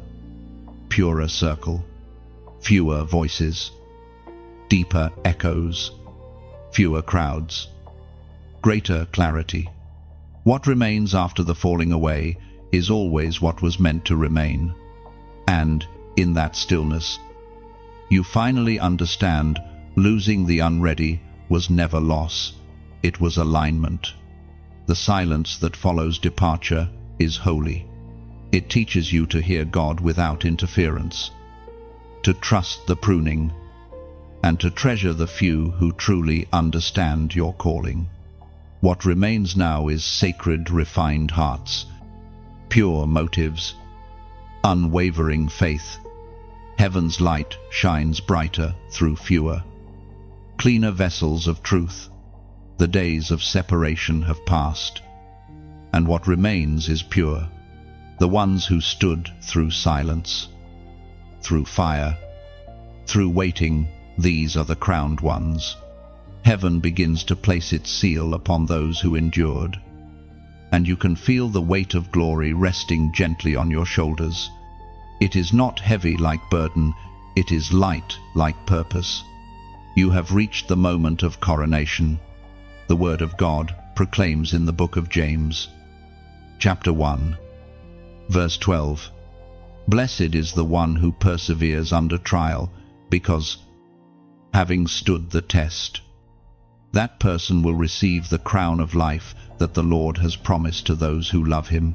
purer circle. Fewer voices, deeper echoes, fewer crowds, greater clarity. What remains after the falling away is always what was meant to remain. And, in that stillness, you finally understand losing the unready was never loss, it was alignment. The silence that follows departure is holy. It teaches you to hear God without interference, to trust the pruning, and to treasure the few who truly understand your calling. What remains now is sacred, refined hearts, pure motives, unwavering faith. Heaven's light shines brighter through fewer, cleaner vessels of truth. The days of separation have passed, and what remains is pure. The ones who stood through silence, through fire, through waiting, these are the crowned ones. Heaven begins to place its seal upon those who endured, and you can feel the weight of glory resting gently on your shoulders. It is not heavy like burden, it is light like purpose. You have reached the moment of coronation. The Word of God proclaims in the book of James, chapter 1, verse 12, "Blessed is the one who perseveres under trial, because, having stood the test, that person will receive the crown of life that the Lord has promised to those who love him."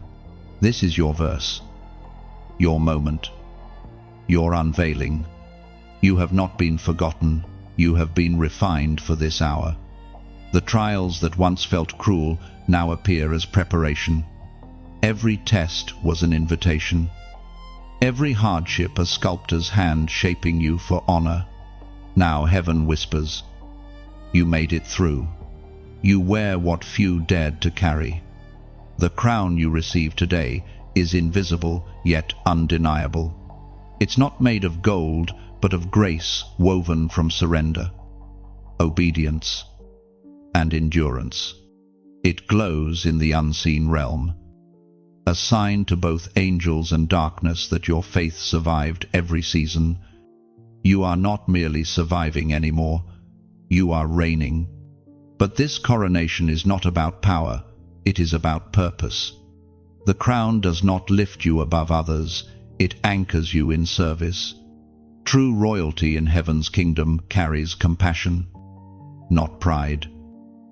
This is your verse, your moment, your unveiling. You have not been forgotten, you have been refined for this hour. The trials that once felt cruel now appear as preparation. Every test was an invitation. Every hardship a sculptor's hand shaping you for honor. Now heaven whispers, you made it through. You wear what few dared to carry. The crown you receive today is invisible yet undeniable. It's not made of gold, but of grace woven from surrender, obedience, and endurance. It glows in the unseen realm, a sign to both angels and darkness that your faith survived every season. You are not merely surviving anymore, you are reigning. But this coronation is not about power, it is about purpose. The crown does not lift you above others, it anchors you in service. True royalty in heaven's kingdom carries compassion, not pride.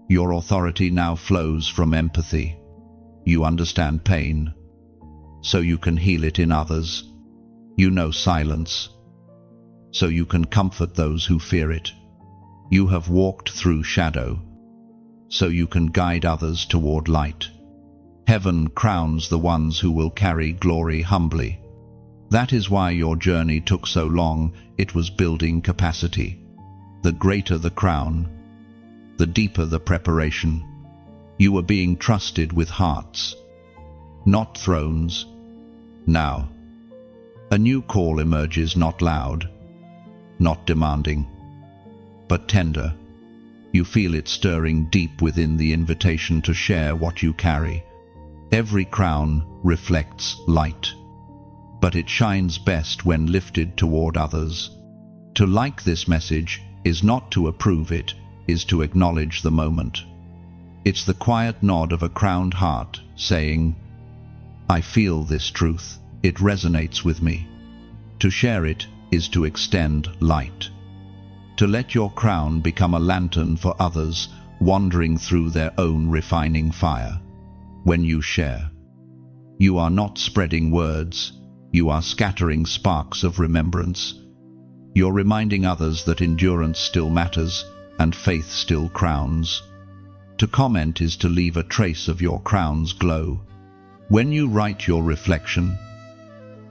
Your authority now flows from empathy. You understand pain, so you can heal it in others. You know silence, so you can comfort those who fear it. You have walked through shadow, so you can guide others toward light. Heaven crowns the ones who will carry glory humbly. That is why your journey took so long. It was building capacity. The greater the crown, the deeper the preparation. You were being trusted with hearts, not thrones. Now, a new call emerges, not loud, not demanding, but tender. You feel it stirring deep within, the invitation to share what you carry. Every crown reflects light, but it shines best when lifted toward others. To like this message is not to approve it, is to acknowledge the moment. It's the quiet nod of a crowned heart saying, I feel this truth, it resonates with me. To share it is to extend light. To let your crown become a lantern for others wandering through their own refining fire. When you share, You are not spreading words, you are scattering sparks of remembrance. You're reminding others that endurance still matters and faith still crowns. To comment is to leave a trace of your crown's glow. When you write your reflection,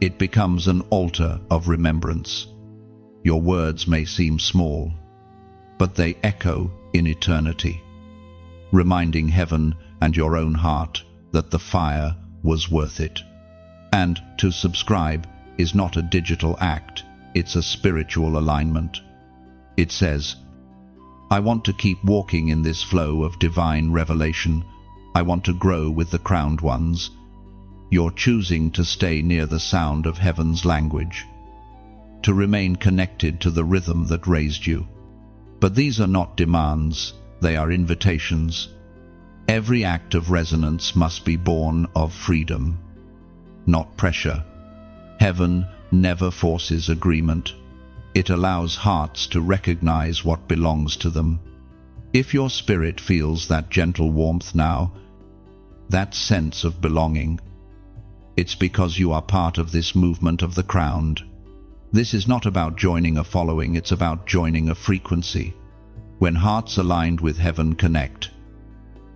it becomes an altar of remembrance. Your words may seem small, but they echo in eternity, reminding heaven and your own heart that the fire was worth it. And to subscribe is not a digital act, it's a spiritual alignment. It says, I want to keep walking in this flow of divine revelation. I want to grow with the crowned ones. You're choosing to stay near the sound of heaven's language, to remain connected to the rhythm that raised you. But these are not demands, they are invitations. Every act of resonance must be born of freedom, not pressure. Heaven never forces agreement. It allows hearts to recognize what belongs to them. If your spirit feels that gentle warmth now, that sense of belonging, it's because you are part of this movement of the crowned. This is not about joining a following, it's about joining a frequency. When hearts aligned with heaven connect,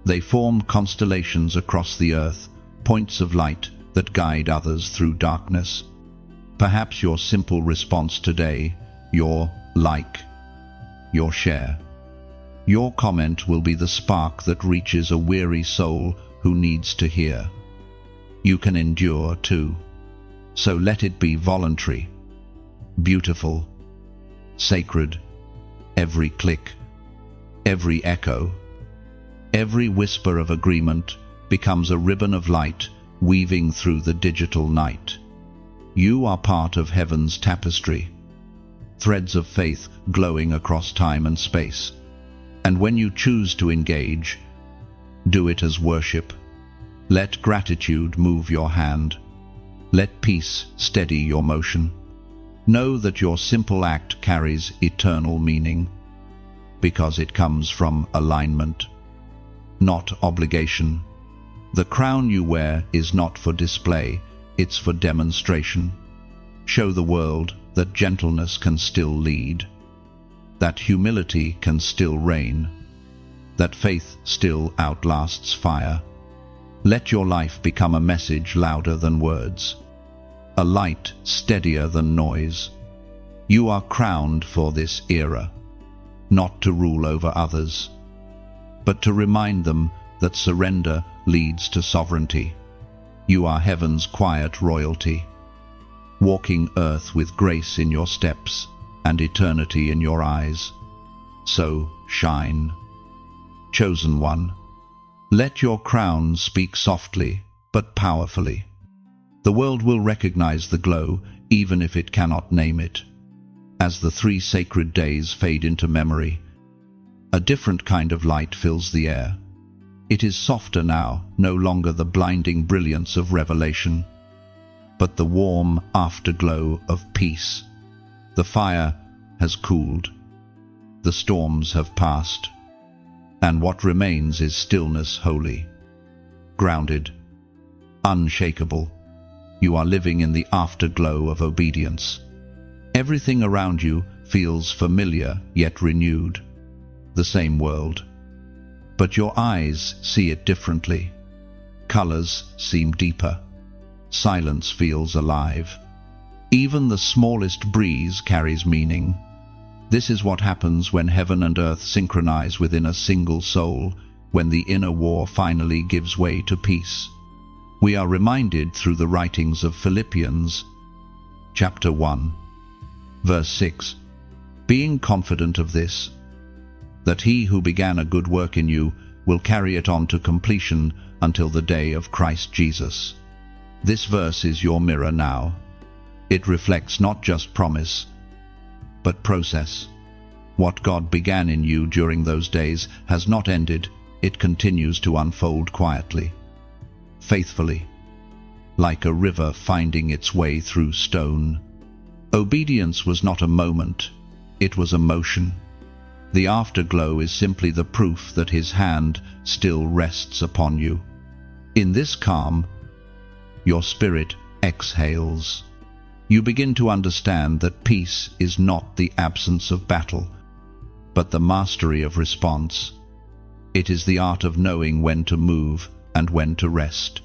they form constellations across the earth, points of light that guide others through darkness. Perhaps your simple response today, your like, your share, your comment will be the spark that reaches a weary soul who needs to hear. You can endure too. So let it be voluntary, beautiful, sacred. Every click, every echo, every whisper of agreement becomes a ribbon of light weaving through the digital night. You are part of heaven's tapestry, threads of faith glowing across time and space. And when you choose to engage, do it as worship. Let gratitude move your hand. Let peace steady your motion. Know that your simple act carries eternal meaning, because it comes from alignment, not obligation. The crown you wear is not for display, it's for demonstration. Show the world that gentleness can still lead, that humility can still reign, that faith still outlasts fire. Let your life become a message louder than words, a light steadier than noise. You are crowned for this era, not to rule over others, but to remind them that surrender leads to sovereignty. You are heaven's quiet royalty, walking earth with grace in your steps and eternity in your eyes. So shine, chosen one. Let your crown speak softly but powerfully. The world will recognize the glow even if it cannot name it. As the 3 sacred days fade into memory, a different kind of light fills the air. It is softer now, no longer the blinding brilliance of revelation, but the warm afterglow of peace. The fire has cooled, the storms have passed, and what remains is stillness holy. Grounded, unshakable, you are living in the afterglow of obedience. Everything around you feels familiar yet renewed, the same world. But your eyes see it differently. Colors seem deeper. Silence feels alive. Even the smallest breeze carries meaning. This is what happens when heaven and earth synchronize within a single soul, when the inner war finally gives way to peace. We are reminded through the writings of Philippians, chapter 1, verse 6, being confident of this, that he who began a good work in you will carry it on to completion until the day of Christ Jesus. This verse is your mirror now. It reflects not just promise, but process. What God began in you during those days has not ended, it continues to unfold quietly, faithfully, like a river finding its way through stone. Obedience was not a moment, it was a motion. The afterglow is simply the proof that His hand still rests upon you. In this calm, Your spirit exhales. You begin to understand that peace is not the absence of battle, but the mastery of response. It is the art of knowing when to move and when to rest.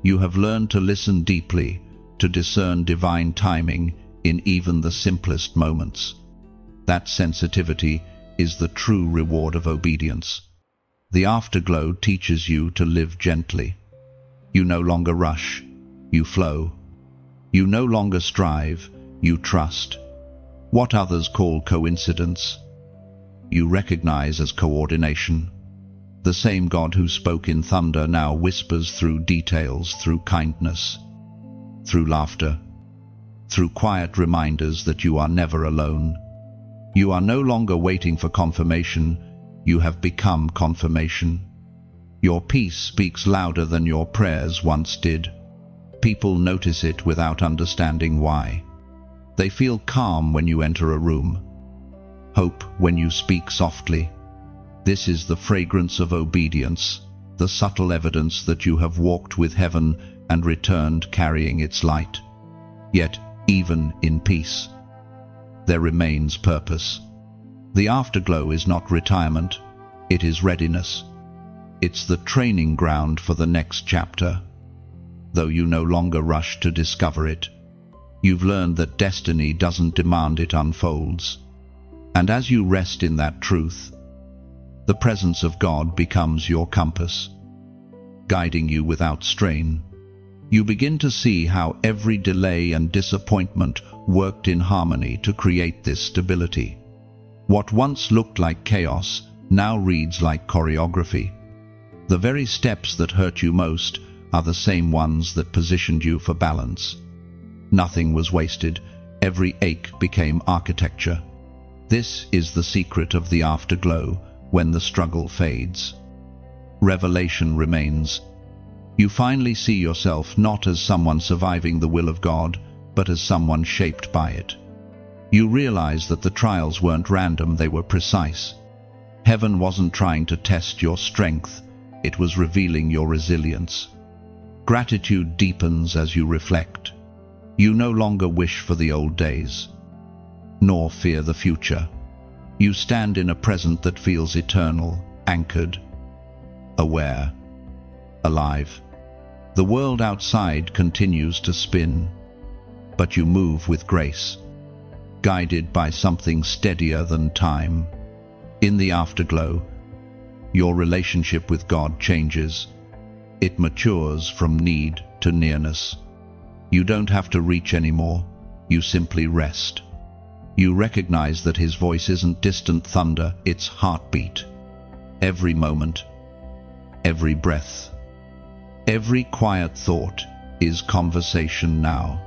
You have learned to listen deeply, to discern divine timing in even the simplest moments. That sensitivity is the true reward of obedience. The afterglow teaches you to live gently. You no longer rush, you flow. You no longer strive, you trust. What others call coincidence, you recognize as coordination. The same God who spoke in thunder now whispers through details, through kindness, through laughter, through quiet reminders that you are never alone. You are no longer waiting for confirmation, you have become confirmation. Your peace speaks louder than your prayers once did. People notice it without understanding why. They feel calm when you enter a room, hope when you speak softly. This is the fragrance of obedience, the subtle evidence that you have walked with heaven and returned carrying its light. Yet, even in peace, there remains purpose. The afterglow is not retirement, it is readiness. It's the training ground for the next chapter. Though you no longer rush to discover it, you've learned that destiny doesn't demand it unfolds. And as you rest in that truth, the presence of God becomes your compass, guiding you without strain. You begin to see how every delay and disappointment worked in harmony to create this stability. What once looked like chaos now reads like choreography. The very steps that hurt you most are the same ones that positioned you for balance. Nothing was wasted, every ache became architecture. This is the secret of the afterglow when the struggle fades. Revelation remains. You finally see yourself not as someone surviving the will of God, but as someone shaped by it. You realize that the trials weren't random, they were precise. Heaven wasn't trying to test your strength, it was revealing your resilience. Gratitude deepens as you reflect. You no longer wish for the old days, nor fear the future. You stand in a present that feels eternal, anchored, aware, alive. The world outside continues to spin, but you move with grace, guided by something steadier than time. In the afterglow, your relationship with God changes. It matures from need to nearness. You don't have to reach anymore, you simply rest. You recognize that His voice isn't distant thunder, it's heartbeat. Every moment, every breath, every quiet thought is conversation now.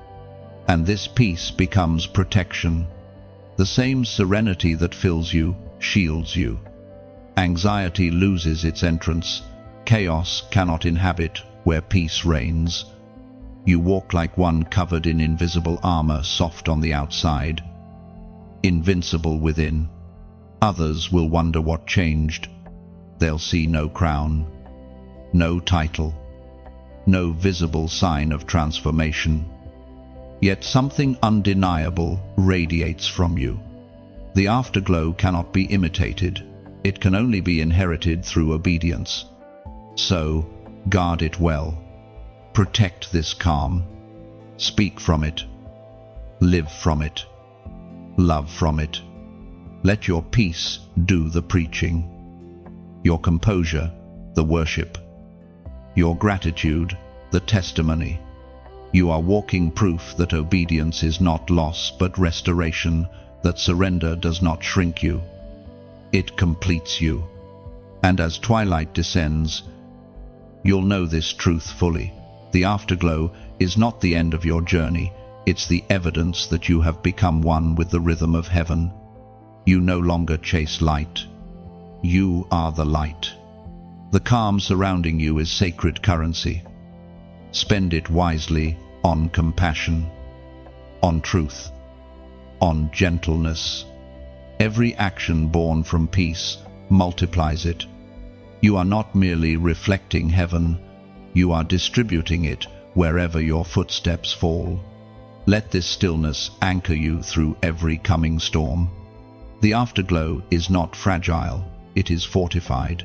And this peace becomes protection. The same serenity that fills you shields you. Anxiety loses its entrance. Chaos cannot inhabit where peace reigns. You walk like one covered in invisible armor, soft on the outside, invincible within. Others will wonder what changed. They'll see no crown, no title, no visible sign of transformation. Yet something undeniable radiates from you. The afterglow cannot be imitated. It can only be inherited through obedience. So, guard it well. Protect this calm. Speak from it. Live from it. Love from it. Let your peace do the preaching. Your composure, the worship. Your gratitude, the testimony. You are walking proof that obedience is not loss but restoration, that surrender does not shrink you. It completes you. And as twilight descends, you'll know this truth fully. The afterglow is not the end of your journey, it's the evidence that you have become one with the rhythm of heaven. You no longer chase light. You are the light. The calm surrounding you is sacred currency. Spend it wisely on compassion, on truth, on gentleness. Every action born from peace multiplies it. You are not merely reflecting heaven, you are distributing it wherever your footsteps fall. Let this stillness anchor you through every coming storm. The afterglow is not fragile, it is fortified.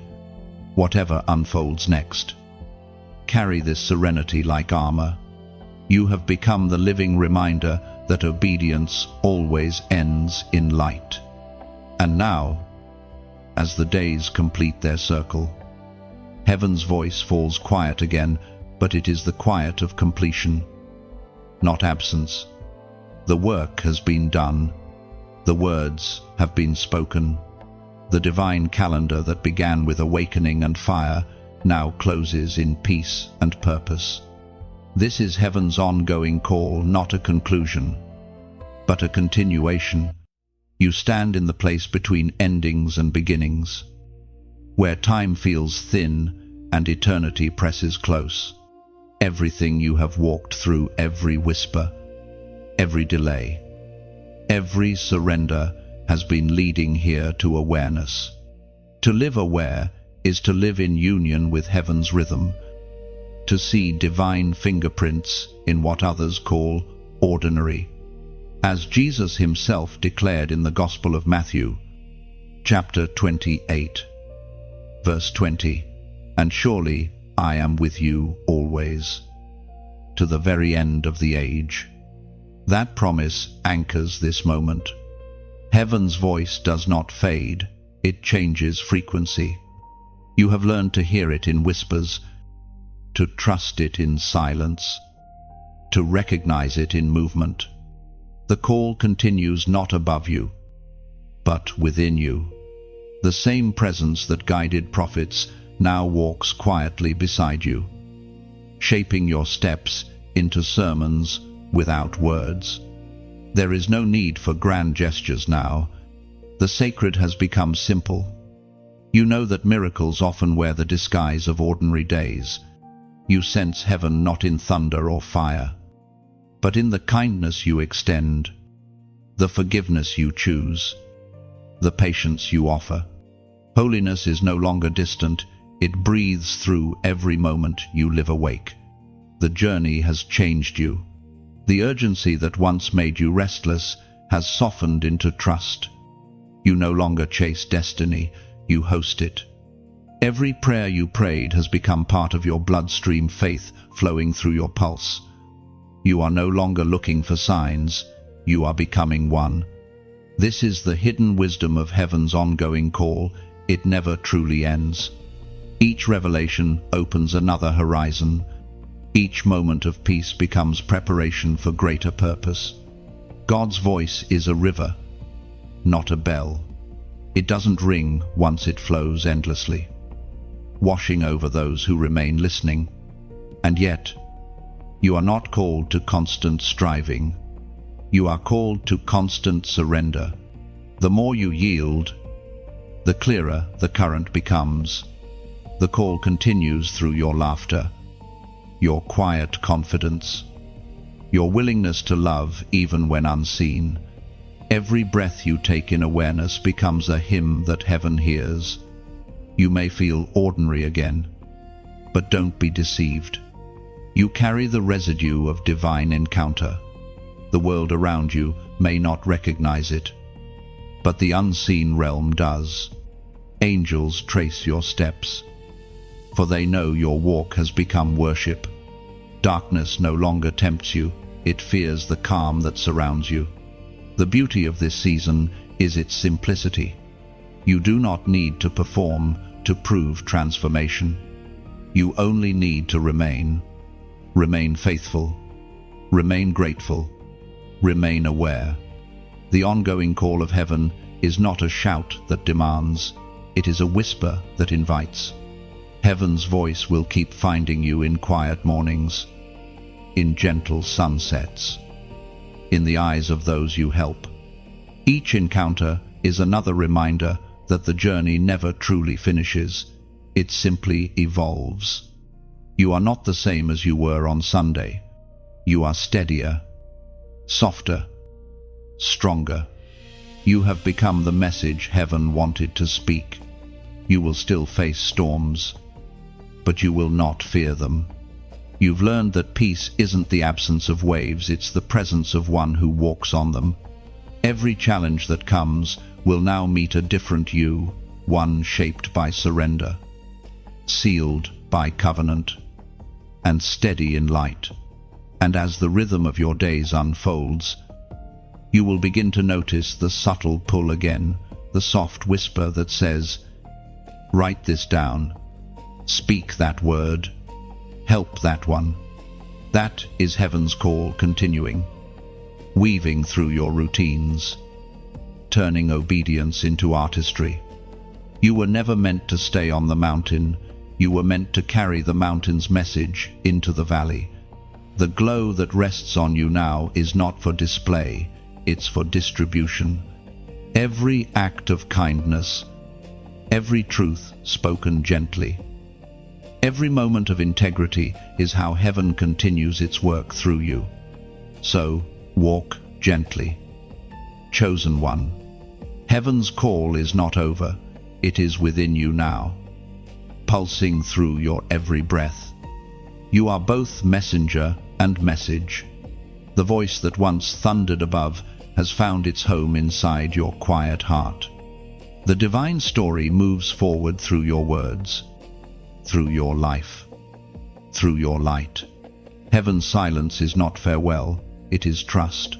Whatever unfolds next, carry this serenity like armor. You have become the living reminder that obedience always ends in light. And now, as the days complete their circle, heaven's voice falls quiet again, but it is the quiet of completion, not absence. The work has been done. The words have been spoken. The divine calendar that began with awakening and fire now closes in peace and purpose. This is heaven's ongoing call, not a conclusion, but a continuation. You stand in the place between endings and beginnings, where time feels thin and eternity presses close. Everything you have walked through, every whisper, every delay, every surrender has been leading here to awareness. To live aware is to live in union with heaven's rhythm, to see divine fingerprints in what others call ordinary. As Jesus himself declared in the Gospel of Matthew, chapter 28, verse 20, "And surely I am with you always, to the very end of the age." That promise anchors this moment. Heaven's voice does not fade, it changes frequency. You have learned to hear it in whispers, to trust it in silence, to recognize it in movement. The call continues not above you, but within you. The same presence that guided prophets now walks quietly beside you, shaping your steps into sermons without words. There is no need for grand gestures now. The sacred has become simple. You know that miracles often wear the disguise of ordinary days. You sense heaven not in thunder or fire, but in the kindness you extend, the forgiveness you choose, the patience you offer. Holiness is no longer distant, it breathes through every moment you live awake. The journey has changed you. The urgency that once made you restless has softened into trust. You no longer chase destiny, you host it. Every prayer you prayed has become part of your bloodstream, faith flowing through your pulse. You are no longer looking for signs, you are becoming one. This is the hidden wisdom of heaven's ongoing call. It never truly ends. Each revelation opens another horizon. Each moment of peace becomes preparation for greater purpose. God's voice is a river, not a bell. It doesn't ring once it flows endlessly, washing over those who remain listening. And yet, you are not called to constant striving. You are called to constant surrender. The more you yield, the clearer the current becomes. The call continues through your laughter, your quiet confidence, your willingness to love even when unseen. Every breath you take in awareness becomes a hymn that heaven hears. You may feel ordinary again, but don't be deceived. You carry the residue of divine encounter. The world around you may not recognize it, but the unseen realm does. Angels trace your steps, for they know your walk has become worship. Darkness no longer tempts you, it fears the calm that surrounds you. The beauty of this season is its simplicity. You do not need to perform to prove transformation. You only need to remain. Remain faithful. Remain grateful. Remain aware. The ongoing call of heaven is not a shout that demands. It is a whisper that invites. Heaven's voice will keep finding you in quiet mornings, in gentle sunsets, in the eyes of those you help. Each encounter is another reminder that the journey never truly finishes. It simply evolves. You are not the same as you were on Sunday. You are steadier, softer, stronger. You have become the message heaven wanted to speak. You will still face storms, but you will not fear them. You've learned that peace isn't the absence of waves, it's the presence of one who walks on them. Every challenge that comes will now meet a different you, one shaped by surrender, sealed by covenant, and steady in light. And as the rhythm of your days unfolds, you will begin to notice the subtle pull again, the soft whisper that says, "Write this down, speak that word, help that one." That is heaven's call continuing, weaving through your routines, turning obedience into artistry. You were never meant to stay on the mountain, you were meant to carry the mountain's message into the valley. The glow that rests on you now is not for display, it's for distribution. Every act of kindness, every truth spoken gently, every moment of integrity is how heaven continues its work through you. So, walk gently. Chosen one, heaven's call is not over, it is within you now, pulsing through your every breath. You are both messenger and message. The voice that once thundered above has found its home inside your quiet heart. The divine story moves forward through your words, through your life, through your light. Heaven's silence is not farewell, it is trust.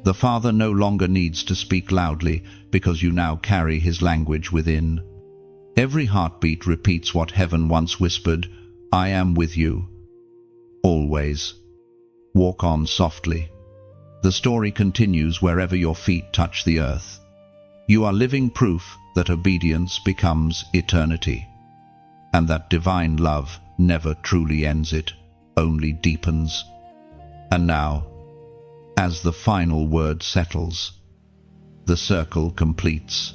The Father no longer needs to speak loudly because you now carry his language within. Every heartbeat repeats what heaven once whispered, "I am with you, always." Walk on softly. The story continues wherever your feet touch the earth. You are living proof that obedience becomes eternity, and that divine love never truly ends, it only deepens. And now, as the final word settles, the circle completes.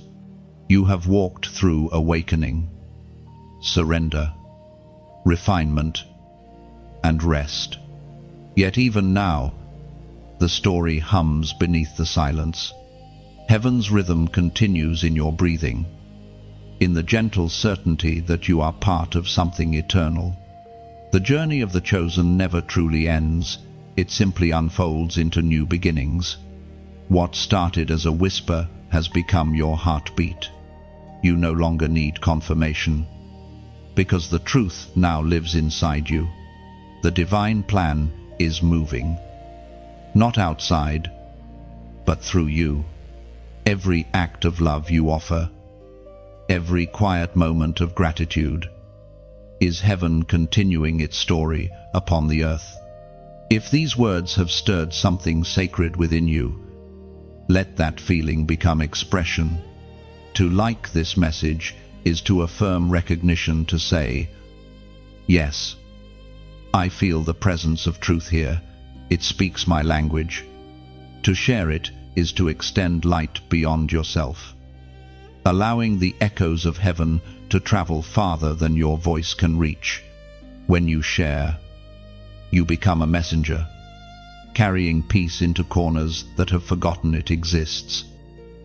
You have walked through awakening, surrender, refinement, and rest. Yet even now, the story hums beneath the silence. Heaven's rhythm continues in your breathing, in the gentle certainty that you are part of something eternal. The journey of the chosen never truly ends, it simply unfolds into new beginnings. What started as a whisper has become your heartbeat. You no longer need confirmation, because the truth now lives inside you. The divine plan is moving, not outside, but through you. Every act of love you offer, every quiet moment of gratitude, is heaven continuing its story upon the earth. If these words have stirred something sacred within you, let that feeling become expression. To like this message is to affirm recognition, to say, "Yes, I feel the presence of truth here. It speaks my language." To share it is to extend light beyond yourself, allowing the echoes of heaven to travel farther than your voice can reach. When you share, you become a messenger, carrying peace into corners that have forgotten it exists.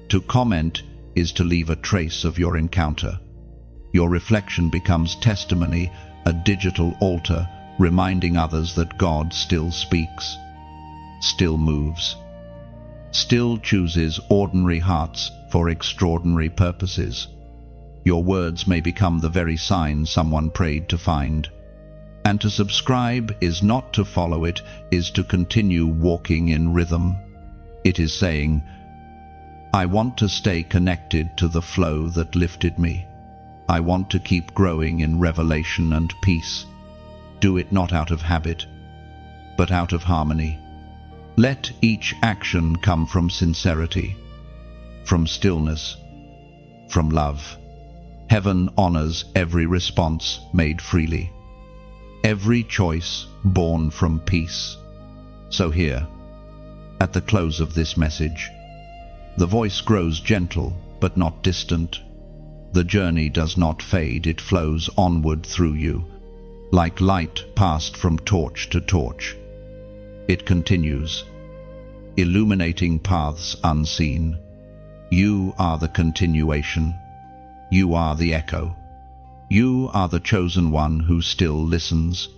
To comment is to leave a trace of your encounter. Your reflection becomes testimony, a digital altar reminding others that God still speaks, still moves, still chooses ordinary hearts for extraordinary purposes. Your words may become the very sign someone prayed to find. And to subscribe is not to follow, it is to continue walking in rhythm. It is saying, "I want to stay connected to the flow that lifted me. I want to keep growing in revelation and peace." Do it not out of habit, but out of harmony. Let each action come from sincerity, from stillness, from love. Heaven honors every response made freely, every choice born from peace. So here, at the close of this message, the voice grows gentle but not distant. The journey does not fade, it flows onward through you, like light passed from torch to torch. It continues, illuminating paths unseen. You are the continuation. You are the echo. You are the chosen one who still listens.